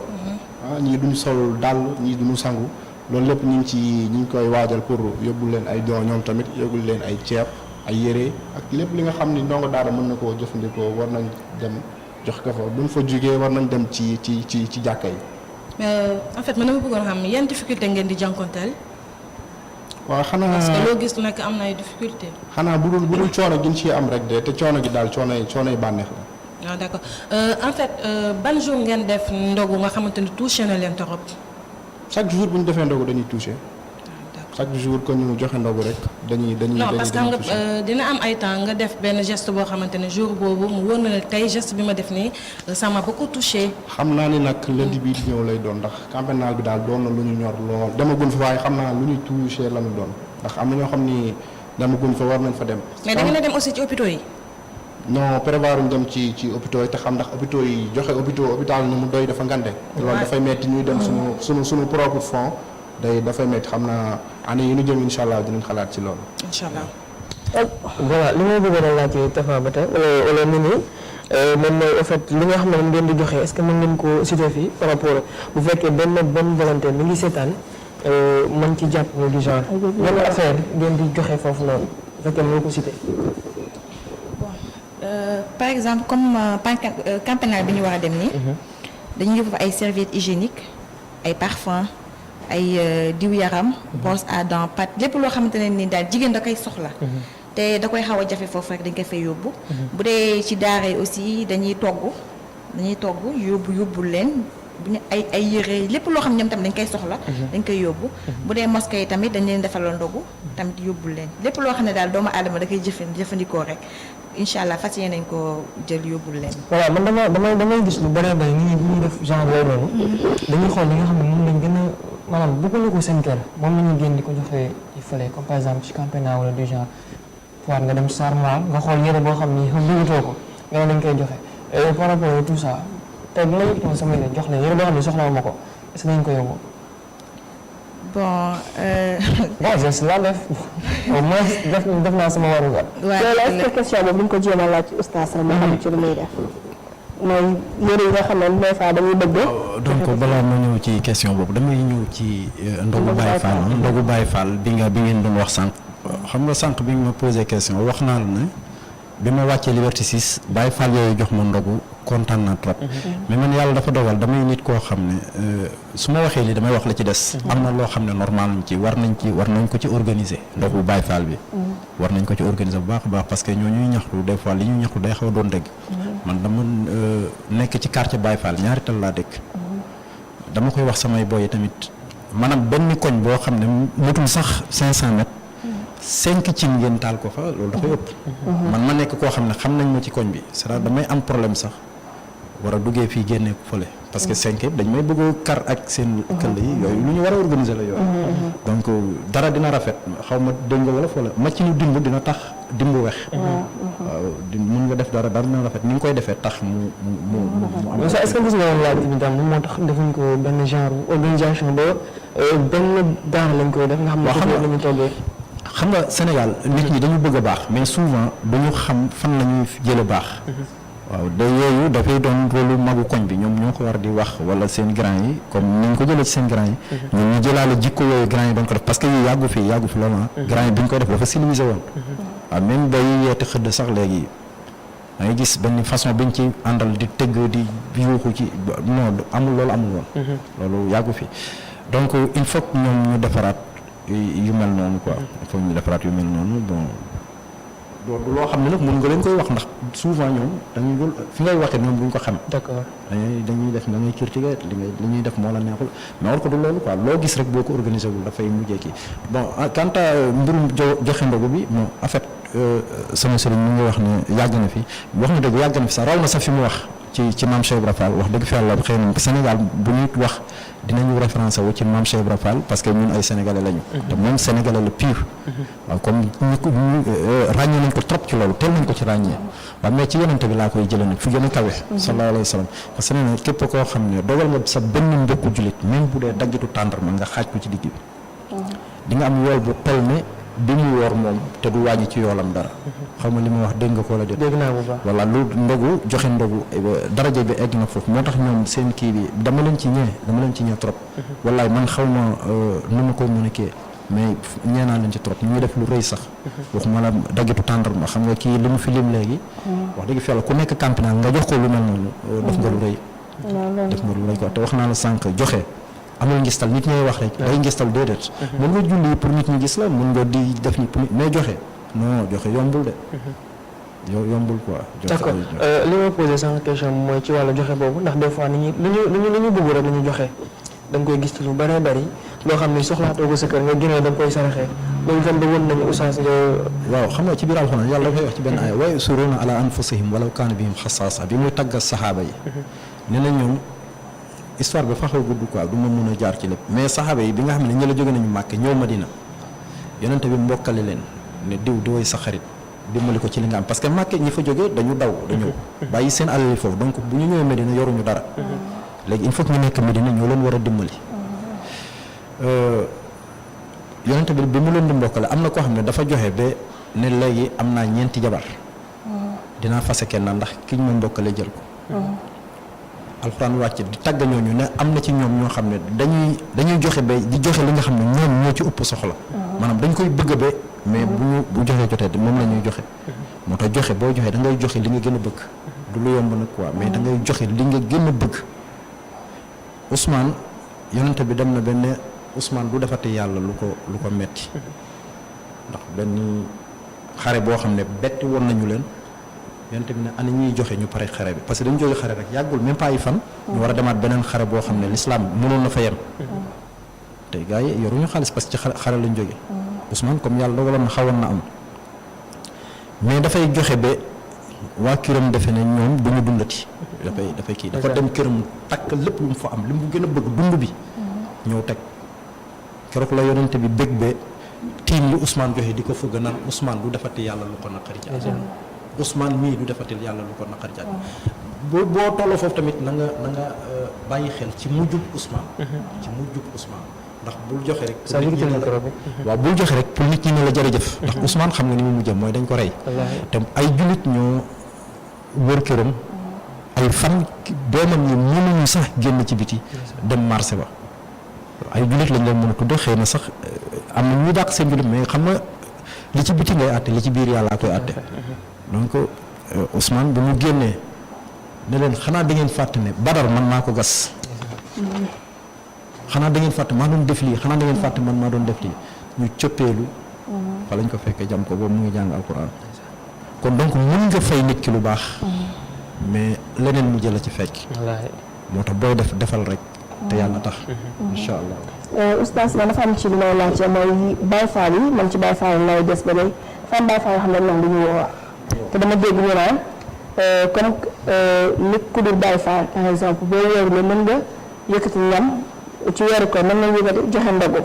[SPEAKER 4] ñii duñu sol dàll ñii duñu sangu loolu lépp ñu ngi koy waajal pour yóbbu leen ay don ñoom tamit yóbbu leen ay ceeb ay yére ak lépp li nga xam ni ndongo daara mën na koo jëfandikoo war nañ dem jox ko fa buñ fa jugee war nañ dem ci jàkka yi.
[SPEAKER 6] en fait man dama bëggoon xam yan difficulté ngeen di jànkonteel.
[SPEAKER 4] waaw xanaa
[SPEAKER 6] parce que loo gis nag am na ay difficulté.
[SPEAKER 4] xanaa bu dul coono gi ñu ciy am rek de te coono gi daal coonoy bànneex la.
[SPEAKER 6] waaw d'accord en fait ban jour ngeen def ndogu nga xamante ni touché na leen torop.
[SPEAKER 4] chaque jour bu ñu defee ndogu dañuy touché. chaque jour que ñu joxe ndogu rek dañuy
[SPEAKER 6] non parce que nga dina am ay temps nga def benn geste boo xamante ne jour boobu mu wóor na ne tey geste bi ma def nii ça m'a beaucoup touché.
[SPEAKER 4] xam naa ni nag lundi bii di ñëw lay doon ndax camp pénal bi daal doon na lu ñu ñor lool demaguñ fa waaye xam naa lu ñuy touché la ñu doon ndax am na ñoo xam ni demaguñ fa war nañ fa dem.
[SPEAKER 6] mais da ngeen a dem aussi ci hôpitaux yi.
[SPEAKER 4] non prévoir ñu dem ci hôpitaux yi te xam ndax hôpitaux yi joxe hôpital ni mu doy dafa ngande. loolu dafay metti ñuy dem suñu propre fond. dafay métti xam naa année yi ñu jëm incha allah dinañ xalaat ci loolu.
[SPEAKER 6] incha allah.
[SPEAKER 2] voilà li may bëggoon a laajte Tafa ba tey wala nit ñi moom mooy en fait li nga xam ne moom ngeen di joxe est-ce que mën ngeen ko citer fii par rapport bu fekkee benn bonne volonté mi ngi seetaan mën ci jàpp ni du genre yan affaire ngeen di joxe foofu noonu bu fekkee mën nga ko citer.
[SPEAKER 3] bon par exemple comme camp pénal bi ñu war a dem nii. dañuy yóbbu ay serviettes hygiéniques ay parfums. ay diw yaram brosse à dents pâte lépp loo xamante ne ni daal jigéen da koy soxla te da koy xaw a jafe foofu rek dañ koy fay yóbbu bu dee ci daara yi aussi dañuy togg yóbbu leen bu ñu ay yére lépp loo xam ñoom tamit dañ koy soxla dañ koy yóbbu bu dee mosquée yi tamit dañ leen defaloo ndogu tamit yóbbu leen lépp loo xam ne daal doomu aadama da koy jëfandikoo rek incha allah fas yéene nañ ko jël yóbbul leen.
[SPEAKER 2] voilà man damay gis lu bëree bëri nit ñi bu ñuy def genre yooyu noonu dañuy xool li nga xam ne moom lañ gën a maanaam bëgguñu ko seen kër moom la ñuy génn di ko joxee ci fële comme par exemple ci camp pénal wala du genre foire nga dem Sarmar nga xool yére boo xam ni bëggatoo ko nga ne dañ koy joxe et par rapport à tout ça tey bu ma yëgtoon sama yére jox leen yére boo xam ne soxla ma ko est-ce que dañ ko yóbbu. bon geste laa def au moins def naa sama warugar.
[SPEAKER 1] loolu est-ce que question boobu bu ñu ko jéem a laaj ci oustaz moo xam ci lu muy def mooy yére yi nga xam ne des fois dañuy bëgg.
[SPEAKER 5] donc balaa ma ñëw ci question boobu damay ñëw ci ndogu Baye Fall bi ngeen doon wax sànq. xam nga sànq bi nga ma posé question wax naa la ne bi ma wàccee Liberté 6 Baye Fall yooyu jox ma ndogu kontaan naa trop. mais man yàlla dafa dogal damay nit koo xam ne su ma waxee lii damay wax la ci des. am na loo xam ne normal nañ ci war nañ ko ci organiser ndogu Baye Fall bi. war nañ ko ci organiser bu baax a baax parce que ñoo ñuy ñaxtu des fois li ñuy ñaxtu day xaw a doon dëgg. man dama nekk ci quartier Baye Fall ñaari tal laa dëkk. dama koy wax samay boy yi tamit maanaam benn koñ boo xam ne motul sax 500 mètres. 5 cin ngeen taal ko fa loolu dafa yëpp. man ma nekk koo xam ne xam nañ ma ci koñ bi c'est-à-dire damay am problème sax war a duggee fii génnee ko fële. parce que 5 yëpp dañ may bëgg a kar ak seen këll yi yooyu lu ñu war a organiser la yooyu. donc dara dina rafet xaw ma dégg nga wala foola ma ci ñu dimb dina tax dimb wex. waaw mun nga def dara dina rafet ni nga koy defee tax mu am.
[SPEAKER 2] mais est-ce que gis nga woon laaj bi tam moo tax defuñ ko benn genre organisation ba benn daara lañ koy def nga xam ne foofu la ñu toggee.
[SPEAKER 5] xam nga Sénégal nit ñi dañu bëgg a baax mais souvent duñu xam fan la ñuy jële baax. waaw de yooyu dafay doon rôle magu koñ bi ñoom ñoo ko war di wax wala seen grand yi comme ni ñu ko jëlee ci seen grand yi. ñoom ñu jëlaale jikko yooyu grand yi doon ko def parce que yi yàggu fi loolu grand yi bi ñu koy def dafa civilisé woon. waaw même bay yeete xëdd sax léegi da ngay gis benn façon biñ ci àndal di tëgg di yuuxu ci non amul woon. loolu yàggu fi donc il faut que ñoom ñu defaraat yu mel noonu quoi il faut ñu defaraat yu mel noonu bon. loo xam ne nag mën nga leen koy wax ndax souvent ñoom dañuy fi ngay waxee ñoom duñ ko xam.
[SPEAKER 2] d'accord
[SPEAKER 5] dañuy def da ngay critiquer li ñuy def moo la neexul mais war ko du loolu quoi loo gis rek boo ko organisé wul dafay mujjee kii bon quant à mbirum joxe ndogu bi bon en fait sama sëriñ mi ngi wax ne yàgg na fi wax na dëgg yàgg na fi sax raw na sax fi mu wax ci Mame Cheikh Ibra Fall wax dëgg fi yàlla xëy na Sénégal bu ñuy wax dinañu référence wu ci Mame Cheikh Ibra Fall parce que ñun ay sénégalais lañu. te moom sénégalais la pur. waaw comme ñu ràññee nañ ko trop ci loolu teel nañ ko ci ràññee waaw mais ci yonente bi laa koy jëlee nag fi gën a kawe. sallallahu alayhi wa sallam parce que nee na képp koo xam ne dogal nga sa benn mbokku jullit même bu dee daggitu tàndarma nga xaaj ko ci digg bi. di nga am yool bu toll ne bi mu woor moom te du wàññi ci yoolam dara. xaw ma li ma wax dégg nga ko wala déet.
[SPEAKER 2] dégg naa bu baax
[SPEAKER 5] voilà lu ndogu joxe ndogu daraja bi egg na foofu moo tax ñoom seen kii bi dama leen ci ñee trop. wallaay man xaw ma nu ma ko mën a kii mais ñee naa leen ci trop ñu ngi def lu rëy sax. waxuma la daggitu tàndarma xam nga kii li mu fi lim léegi. wax dëgg fi yàlla ku nekk campinal nga jox ko lu mel noonu. def nga lu rëy. def nga lu rëy quoi te wax naa la sànq joxe. amul ngistal nit ñooy wax rek day ngistal déedéet. mën nga julli pour nit ñi gis la mën nga di def ni pour mais joxe non joxe yombul de. yombul quoi.
[SPEAKER 2] d'accord li ma posé sama question mooy ci wàllu joxe boobu ndax des fois nit ñi li ñu bëgg rek la ñu joxe da nga koy gis ci lu bëree bëri loo xam ne soxlaatoo ko sa kër nga génnee da nga koy saraxee loolu tam da woon nañu oustaz nga.
[SPEAKER 5] waaw xam nga ci biir alxuraan yàlla dafay wax ci benn aaya wa yusiruuna ala anfusihim walaw kaana bihim xasaasa bi muy taggal saxaaba yi. nee na ñoom. histoire bi fa xaw gudd quoi du ma mën a jaar ci lépp mais saxaaba yi bi nga xam ne ñi la jóge nañu màkk ñëw Madina yonente bi mbokkale leen ne diw di woy sa xarit dimbali ko ci li nga am parce que màkk ñi fa jóge dañu daw dañëw bàyyi seen alal yi foofu donc bu ñu ñëwee Madina yoruñu dara léegi il faut que ñu nekk Madina ñoo leen war a dimbali yonente bi mu leen di mbokkale am na koo xam ne dafa joxe ba ne léegi am naa 4 jabar dinaa fase kenn ndax ki ñu ma mbokkale jël ko alxuraan wàcc di tàgg ñooñu ne am na ci ñoom ñoo xam ne dañuy joxe ba di joxe li nga xam ne ñoom ñoo ci ëpp soxla maanaam dañ koy bëgg ba mais bu joxe jotee moom la ñuy joxe moo tax joxe boo joxe da ngay joxe li nga gën a bëgg du lu yomb nag quoi mais da ngay joxe li nga gën a bëgg Ousmane yonente bi dem na benn Ousmane du defati yàlla lu ko metti ndax benn xare boo xam ne betti woon nañu leen yonent bi ne ana ñuy joxe ñu pare xare bi parce que dañu jóge xare rek yàggul même pas ay fan ñu war a demaat beneen xare boo xam ne l'islam mënoon na fa yem te gars yi yoruñu xaalis parce que ci xare lañ jóge Ousmane comme yàlla dogaloon na xawoon na am mais dafay joxe ba waa këram defe ne ñoom du ñu dundati dafay kii dafa dem këram takk lépp lu mu fa am li mu gën a bëgg dund bi ñëw teg keroog la yonent bi bëgg ba tiim li Ousmane joxe di ko fëgg naan Ousmane du defati yàlla lu ko naqari ci àddina Ousmane mii du defatil yàlla lu ko naqari ci àddina boo tolloo foofu tamit na nga bàyyi xel ci mujjub Ousmane ci mujjub Ousmane ndax bul joxe rek waaw bul joxe rek pour nit ñi ne la jërëjëf ndax Ousmane xam nga ni mu mujjee mooy dañ ko rey te ay jullit ñoo wër këram ay fan doomam ñi mënuñu sax génn ci biti dem marché ba ay jullit lañ leen mën a tudde xëy na sax am na ñuy dàq seen jullit mais xam nga li ci biti ngay àtte li ci biir yàlla koy àtte donc Ousmane bu mu génnee ne leen xanaa da ngeen fàtte ne Badar man maa ko gas xanaa da ngeen fàtte maa doon def lii xanaa da ngeen fàtte man maa doon def lii ñu cëppeelu fa lañ ko fekkee jam ko boobu mu ngi jàng alquran kon donc mën nga fay nit ki lu baax mais leneen mu jëla ci fekk moo tax booy defal rek te yàlla tax incha allah
[SPEAKER 1] oustaz man dafa am ci li may laajte mooy Baye Fall yi man ci Baye Fall lay des ba léegi dafa am Baye Fall yoo xam ne ñoom du ñu woor te dama dégg ñu naan comme nit ku dul Baye Fall par exemple boo wóorule mën nga yëkkati ñam ci weeru ko mën nga yëkkati joxe ndogu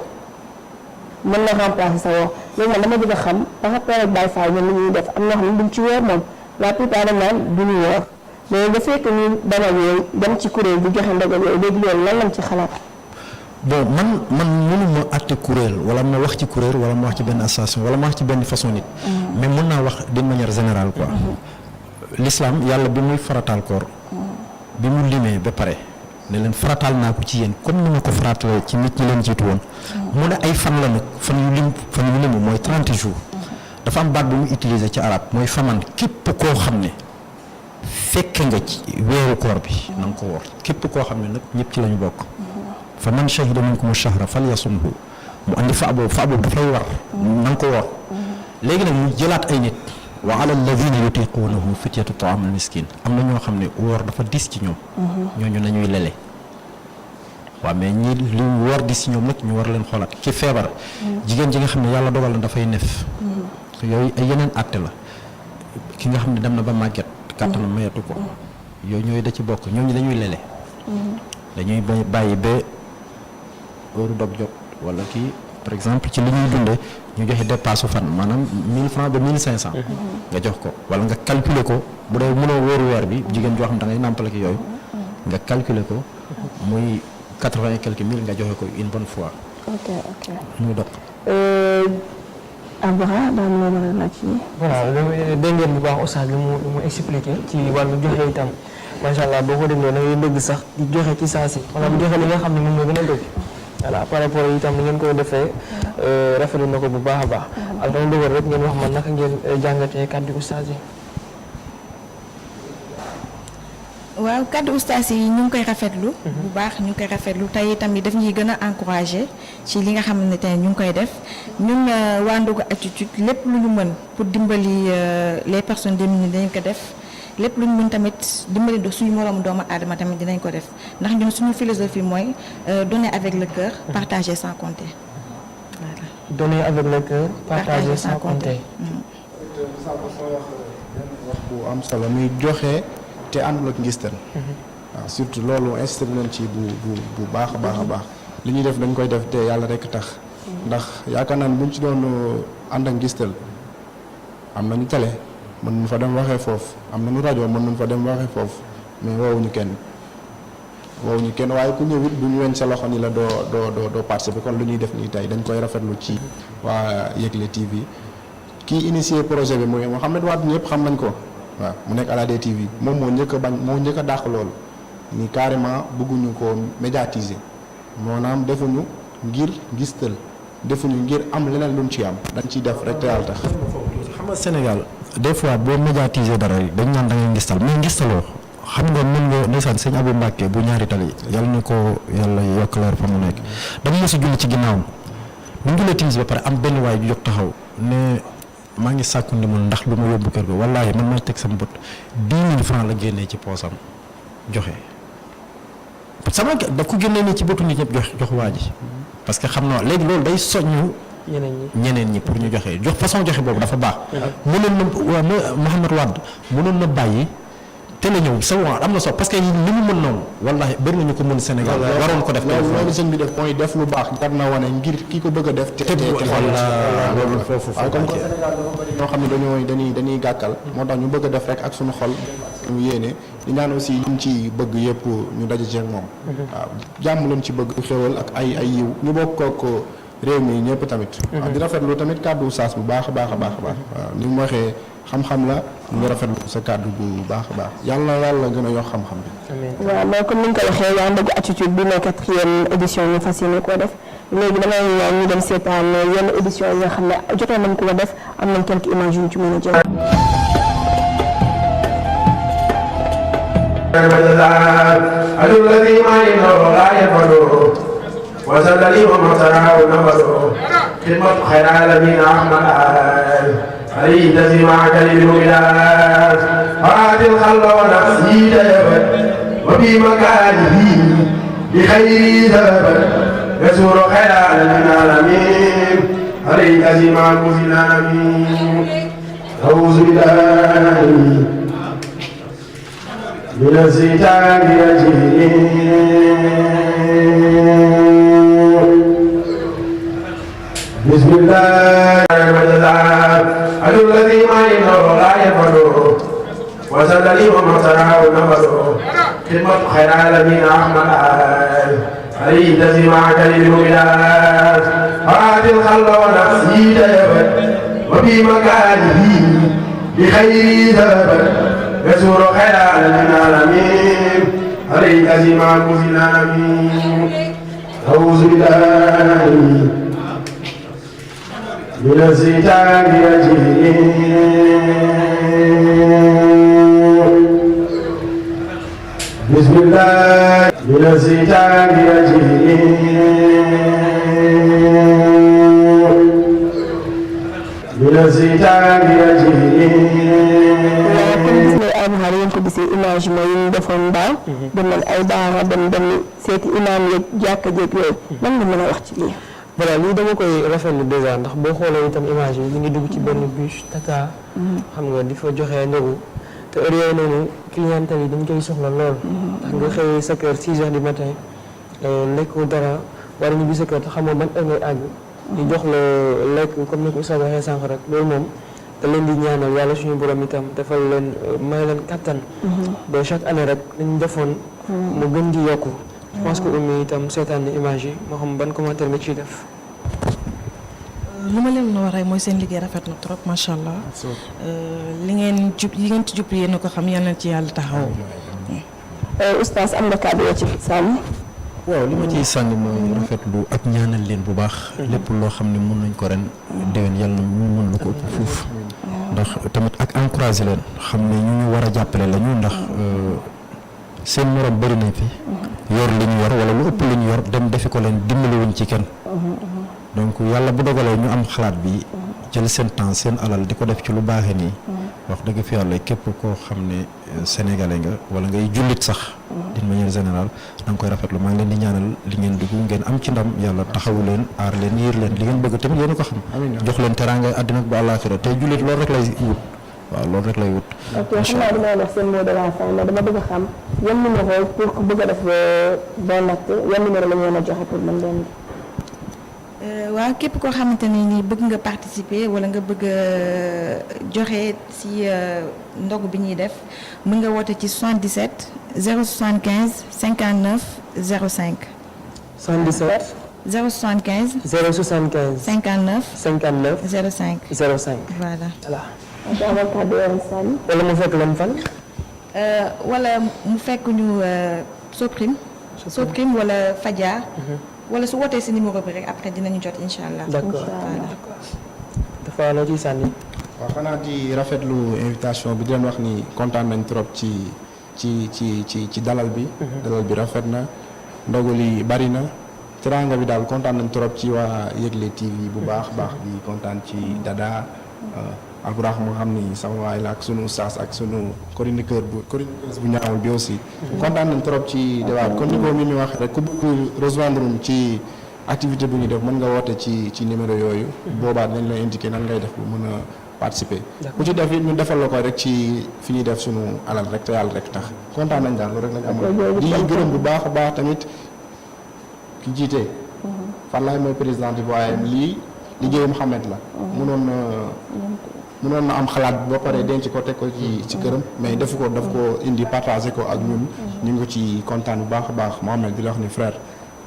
[SPEAKER 1] mën na remplacer sa woor léegi nag dama bëgg a xam par rapport ak Baye Fall ñoom li ñuy def am na xam ne duñ ci woor moom la plupart dañ naan du ñu woor mais nga fekk ñu bañ a yooyu dem ci kuréel di joxe ndogu yooyu léegi loolu lan lañ ci xalaat.
[SPEAKER 5] bon man mënuma àtte kuréel wala ma wax ci kuréel wala ma wax ci benn association wala ma wax ci benn façon nit mais mën naa wax d'une manière générale quoi l'islam yàlla bi muy farataal koor bi mu limee ba pare ne leen farataal naa ko ci yéen comme ni ma ko faratalee ci nit ñi leen jiitu woon mu ne ay fan la nag fan yu limu mooy 30 jours dafa am baat bu mu utiliser ci arab mooy faman képp koo xam ne fekke nga ci weeru koor bi na nga ko woor képp koo xam ne nag ñëpp ci lañu bokk fa man shahida minkum shahra falyasumhu mu andi fa boobu dafay war na nga ko woor léegi nag mu jëlaat ay nit wa ala alladina yutiqunahu fityatu ta'am al miskin am na ñoo xam ne woor dafa dis ci ñoom ñooñu nañuy lele waaw mais ñi li woor dis ci ñoom nag ñu war leen xoolaat ki feebar jigéen ji nga xam ne yàlla dogal na dafay nef yooyu ay yeneen àtte la ki nga xam ne dem na ba màgget kàttanam mayatu ko yooyu ñooyu da ci bokk ñooñu dañuy lele dañuy bàyyi ba heure dog jot wala kii par exemple ci li ñuy dundee ñu joxe dépasse fan maanaam 1000 francs ba 1500 nga jox ko wala nga calculer ko bu dee mënoo wóoru weer bi jigéen joo xam da ngay nàmpale ki yooyu nga calculer ko muy 80 et quelques mille nga joxe ko une bonne fois muy dog
[SPEAKER 1] Abra daan moo mën a laaj ci
[SPEAKER 2] voilà dégg ngeen bu baax oustaz lu mu expliqué ci wàllu joxe itam macha allah boo ko dégloo da ngay dëgg sax di joxe ci saa si maanaam joxe li nga xam ne moom moo gën a dëgg voilà par rapport itam ni ngeen koy defee rafetlu na ko bu baax a baax ak dama bëggoon rek ngeen wax man naka ngeen jàngatee kàddu oustaz yi.
[SPEAKER 3] waaw kàddu oustaz yi ñu ngi koy rafetlu. bu baax ñu ngi koy rafetlu tey tamit daf ñuy gën a encouragé ci li nga xamante ne ñu ngi koy def ñun waa Ndogu Attitude lépp lu ñu mën pour dimbali les personnes démunies dañ ko def. lépp lu ñu mën tamit dimbali suñu moroomu doomu aadama tamit dinañ ko def ndax ñun suñu philosophie mooy donner avec le cœur partager sans compter voilà.
[SPEAKER 2] donner avec le cœur partager sans compter.
[SPEAKER 4] wax bu am solo muy joxe te àndul ak ngistal. waaw surtout loolu insisté nañ ci bu baax a baax a baax li ñuy def dañ koy def te yàlla rek tax ndax yaakaar naa ne buñ ci doon ànd ak ngistal am nañu télé. mën nañu fa dem waxee foofu am nañu rajo mën nañu fa dem waxee foofu mais woowuñu kenn waaye ku ñëwit du ñu weñ sa loxo ni la doo participer kon lu ñuy def nii tey dañ koy rafetlu ci waa Yegle TV kii initié projet bi mooy Mouhamed Wade ñëpp xam nañ ko waaw mu nekk à la DTV moom moo njëkk a dàq loolu ni carrément bëgguñu ko médiatiser maanaam defuñu ngir gistal defuñu ngir am leneen luñ ci am dañ ciy def rek te yàlla tax.
[SPEAKER 5] xam nga Sénégal des fois boo médiatiser dara dañ naan da ngay ngistal mais ngistaloo xam nga mën nga ndeysaan sëñ Abou Mbacke bu ñaari tali yàlla na ko yàlla yokk leer fa mu nekk dama mos a julli ci ginnaawam bu ñu jullee timis ba pare am benn waay ju jóg taxaw ne maa ngi sàkku ndimbal ndax lu ma yóbbu kër ga wallaahi man maa teg sama bët 10 000 francs la génnee ci poosam joxe sama da ko génnee nii ci bëtu nit ñëpp jox waa ji parce que xam na léegi loolu day soññu ñeneen ñi pour ñu jox façon joxe boobu dafa baax. mënoon na waa Mouhamed Wade mënoon na bàyyi teel a ñëw sa waa am na solo parce que li mu mën noonu wallaahi bëri na ñu ko mën Sénégal. waroon ko def
[SPEAKER 4] loolu sëñ bi def mooy def lu baax jar na wane ngir ki ko bëgg a def. te
[SPEAKER 5] loolu foofu
[SPEAKER 4] comme que Sénégal dafa bëri ñoo xam ne dañuy gàkkal. moo tax ñu bëgg a def rek ak suñu xol ñu yéene di ñaan aussi ñu ci bëgg yëpp ñu daje ci ak moom. waaw jàmm lañ ci bëgg xéwal ak ay yiw ñu bokk ko réew mi ñëpp tamit. waaw di rafetlu tamit kàddu saas bu baax a baax a baax a baax. waaw ni mu waxee xam-xam la ñu ngi rafetlu sa kàddu bu baax a baax yàlla gën a yokk xam-xam bi.
[SPEAKER 1] waaw mais comme ni nga ko waxee waa Ndogu Attitude bi mooy 4e édition ñu fas yéene koo def léegi damay ñaan ñu dem seetaan yenn édition yi nga xam ne jotoon nañ ko def am nañ quelques images yu ñu ci mën a jël.
[SPEAKER 13] وسلم ومسراه نفسه خدمة خير العالمين أحمد عليه تسمعك للولايات أراد الخلق ونفسي تيبت وفي مكانه بخير ذهبت يسور خير العالمين عليه تسمعك في العالمين أعوذ بالله من الشيطان الرجيم بسم الله الرحمن الرحيم الذي ما ينور لا يفعله وسلم ومسراه نفسه خدمة خير العالمين أحمد عليه تسمعك للولايات أراد الخلق ونفسي تيبت وفي مكانه بخير ذهبت يسور خير العالمين عليه تسمعك في العالمين أعوذ بالله من الشيطان الرجيم بسم الله من الشيطان الرجيم من الشيطان الرجيم
[SPEAKER 1] ay xar yéen ko gisee image mooy yi ñu defoon daaw dem nañ ay daara dem seeti imaam yeeg jàkka jeeg yooyu lan nga mën a wax ci lii
[SPEAKER 2] voilà lii dama koy rafetlu déjà ndax boo xoolee itam image yi ñu ngi dugg ci benn bus Tata xam nga di fa joxe ndogu te heure yooyu noonu clientèle yi dañ koy soxla lool ndax nga xëy sa kër 6 heures du matin lekkoo dara war ñu bi sa kër te xamoo ban heure ngay àgg ñu jox la lekk comme ni ko Oustaz waxee sànq rek loolu moom te leen di ñaanal yàlla suñu borom itam defal leen may leen kattan ba chaque année rek dañu defoon mu gën di yokku je pense que Oumy itam seetaan ni image yi moo xam ban commentaire nga ciy def
[SPEAKER 6] li ma leen wax rek mooy seen liggéey rafet na trop macha allah li ngeen ci jub yéen a ko xam yal na ci yàlla taxaw.
[SPEAKER 1] Oustaz am na kàddu yoo ci sànni.
[SPEAKER 5] waaw li ma ciy sànni mooy rafetlu ak ñaanal leen bu baax. lépp loo xam ne mën nañ ko ren déwén yàlla na ñu mën lu ko ëpp fuuf. ndax tamit ak encouragé leen xam ne ñu war a jàppale la ñu ndax seen morom bëri nañ fi. yor li ñu yor wala lu ëpp li ñu yor dem defi ko leen dimbaliwuñ ci kenn. donc yàlla bu dogalee ñu am xalaat bi jël seen temps seen alal di ko def ci lu baaxee nii. wax dëgg fi yàlla képp koo xam ne sénégalais nga wala ngay jullit sax. d'une manière générale da nga koy rafetlu maa ngi leen di ñaanal li ngeen dugg ngeen am ci ndam yàlla taxawu leen aar leen yiir leen li ngeen bëgg tamit yéen a ko xam. jox leen teraanga àddina ak ba àllaaxira te jullit loolu rek lay wut. waaw loolu rek lay wut.
[SPEAKER 1] ok xam naa dina wax seen mot de la fin mais dama bëgg a xam yan numéro pour ku bëgg a def bon acte yan numéro la ñu mën a joxe pour mën leen.
[SPEAKER 3] waaw képp koo xamante ne ni bëgg nga participer wala nga bëgg a joxe ci ndogu bi ñuy def mën nga woote ci 77 075 59 05.
[SPEAKER 2] 77.
[SPEAKER 3] 075.
[SPEAKER 2] 075.
[SPEAKER 3] 59.
[SPEAKER 2] 59.
[SPEAKER 3] 05.
[SPEAKER 2] 05.
[SPEAKER 3] voilà.
[SPEAKER 2] wala mu fekk leen fan.
[SPEAKER 3] wala mu fekk ñu Soprim wala Fadia. wala su wootee si numéro bi rek après dinañu jot incha allah.
[SPEAKER 2] d'accord dafa loo ciy sànni.
[SPEAKER 4] waaw xanaa di rafetlu invitation bi di leen wax ni kontaan nañ trop ci dalal bi. dalal bi rafet na ndogu li bari na teraanga bi daal kontaan nañ trop ci waa Yegle TV bu baax baax di kontaan ci Dada Alburax moo xam ni sama waay la ak sunu saas ak sunu chroniqueuse bu ñaawul bi aussi. kontaan nañ trop ci débat bi kon ni ko mi ñu wax rek ku bëgg rejoindre ci activité bu ñu def mën nga woote ci numéro yooyu. boobaa dañ lay indiquer nan ngay def bu mën a participer. ku ci def it ñu defal la ko rek ci fi ñuy def sunu alal rek te yàlla rek tax kontaan nañ daal loolu rek lañ amoon. di gërëm bu baax a baax tamit ki jiite. Fallaye mooy président bi waaye lii liggéeyu Mouhamed la. mënoon na am xalaat ba pare denc ko teg ko ci këram mais daf ko indi partagé ko ak ñun ñu ngi ko ci kontaan bu baax a baax Mohamed di la wax ni frère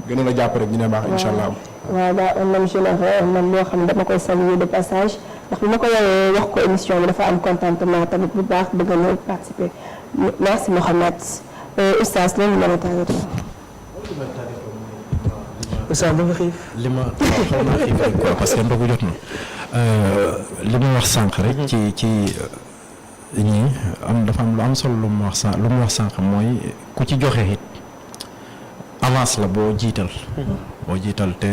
[SPEAKER 4] gën a la jàpp rek dina baax incha allah.
[SPEAKER 1] waaw daa un homme généreux man loo xam ne dama koy saluer de passage ndax bi ma ko yoree wax ko émission bi dafa am contentement tamit bu baax bëgg a ñëw participer merci Mohamed Oustaz loolu la ma tàggatoo.
[SPEAKER 2] Oustaz dafa xiif.
[SPEAKER 5] li ma xaw naa xiif rek quoi parce que ndogu jot na. li ma wax sànq rek ci ñii dafa am lu am solo lu mu wax sànq mooy ku ci joxe it avance la boo jiital. boo jiital te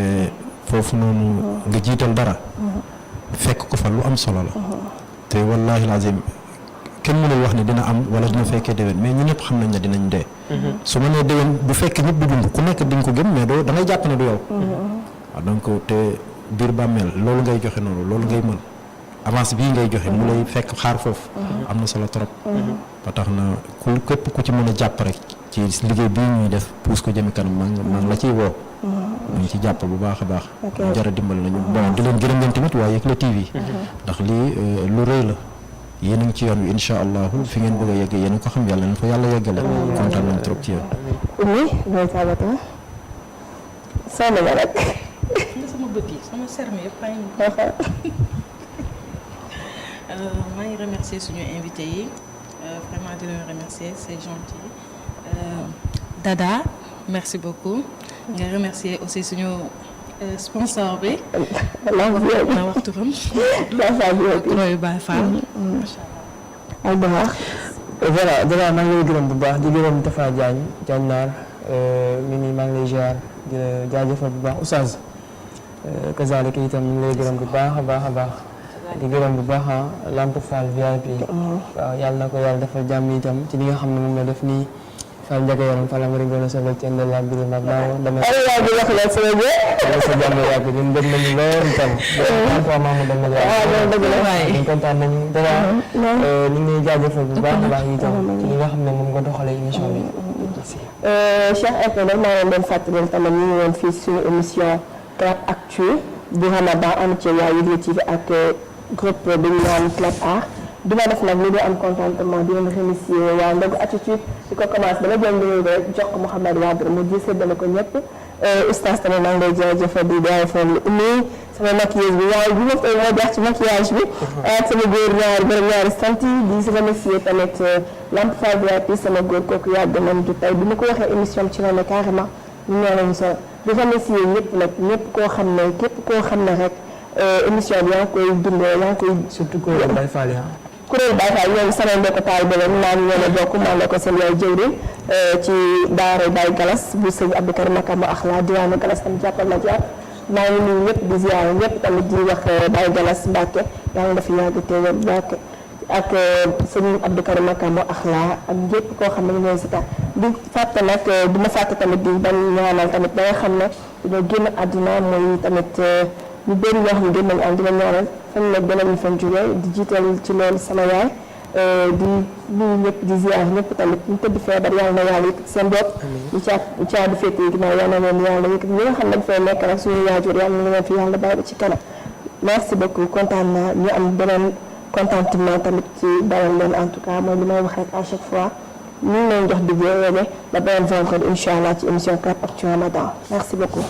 [SPEAKER 5] foofu noonu nga jiital dara. fekk ko fa lu am solo la. te wallaahi lazim kenn mënul wax ne dina am wala dina fekkee déwén mais ñun ñëpp xam nañ ne dinañ dee. su ma nee déwén bu fekkee ñëpp du dund ku nekk di nga ko gëm mais doo da ngay jàpp ne du yow. waaw donc te biir bàmmeel loolu ngay joxe noonu loolu ngay mën avance bii ngay joxe mu lay fekk xaar foofu. am na solo trop. ba tax na ku képp ku ci mën a jàpp rek ci liggéey bii ñuy def puus ko jëmi kanam maa ngi la ciy woo. ñu ci jàpp bu baax a baax. jara dimbal nañu bon di leen gërëm leen tamit waa Yegle TV. ndax lii lu rëy la. yéen a ngi ci yoon wi incha allahu fi ngeen bëgg a yegg yéen a ko xam yàlla na fa yàlla yeggale. kontaan nañ trop ci yéen.
[SPEAKER 1] Oumy mooy tàggatoo. sonn nga rek.
[SPEAKER 6] sama bët yi sama serme yëpp maa ngi remercier suñu invité yi vraiment di leen remercier c'est gentil. Dada merci beaucoup. nga remercier aussi suñu sponsor bi. na wax turam. Roy Baye Fall.
[SPEAKER 2] voilà Dada maa ngi lay gërëm bu baax di gërëm Tafa Diagne Naar mi nii maa ngi lay ziar di la jaajëfal bu baax Oustaz. kazaalika itam ñu ngi lay gërëm bu baax a baax a baax. di gërëm bu baax Lamp Fall VIP. waaw yàlla na ko yàlla defal jàmm itam ci li nga xam ne moom la def nii. Fall Ndiaga yaram Fall am rek sa bëgg cee ndel bi ma baaw dama. aywa bi wax la sama jë. sa jàmm yàgg ñun bëgg nañu lool itam. maamu dem na dëgg la waaye ñu kontaan nañu dara. ñu ngi lay jaajëfal bu baax a baax itam ci li nga xam ne moom nga doxalee émission bi.
[SPEAKER 1] Cheikh Internaute maa ngi leen fàttali tamit ñu ngi woon fii suñu émission Clap Actu bu Ramadan am ci waa Yegle TV ak groupe bi ñu naan Clap Art. duma def nag li di am contentement di leen remercier waa Ndogu Attitude di ko commencé dama jël nuyu rek jox ko Mouhamed Wade mu ji séddale ko ñëpp oustaz tamit maa ngi lay jërëjëfal di jaajëfal Oumy sama maquilleuse bi waaye bi ma koy moo jeex ci maquillage bi ak sama góor ñaari sant di remercier tamit Lamp Fall VIP sama góor kooku yàgg nañ du tey bi ma ko waxee émission ci la ne carrément ñu ñoo lañu so di remercier ñëpp nag ñëpp koo xam ne képp koo xam ne rek émission bi yaa ngi koy dundee yaa ngi koy
[SPEAKER 2] surtout kuréel Baye Fall
[SPEAKER 1] kuréel Baye Fall ñoom sama mbokk taal bi leen naan ñoo la bokk maa la ko seen yaay jëwriñ ci daara Baye Galas bu sëñ Abdou Karim Makamba ak la diwaanu Galas tam jàppal na jàpp maa ngi nuyu ñëpp di ziar ñëpp tamit di wax Baye Galas Mbacke yàlla na fi yàgg teewal Mbacke ak sëñ Abdou Karim Makamba ak la ak ñëpp koo xam ne ñooy si tax di fàtte nag dina fàtte tamit di ban ñaanal tamit ba nga xam ne dañoo génn àddina mooy tamit ñu bëri ñoo xam ne génn nañu am dina ñaanal fan nekk beneen fan jógee di jiital ci loolu sama yaay di nuyu ñëpp di ziar ñëpp tamit ñu tëdd feebar yàlla na yàlla yëkkati seen bopp ñu caabi féete yi ginnaaw yàlla na leen yàlla yëkkati ñi nga xam ne dañ fay nekk nag suñu waajur yàlla na leen fi yàlla bàyyi ba ci kanam merci beaucoup kontaan naa ñu am beneen contentement tamit ci dalal leen en tout cas mooy li may wax rek à chaque fois ñu ngi leen jox di ba beneen vendredi incha allah ci émission Clap Actu Ramadan merci beaucoup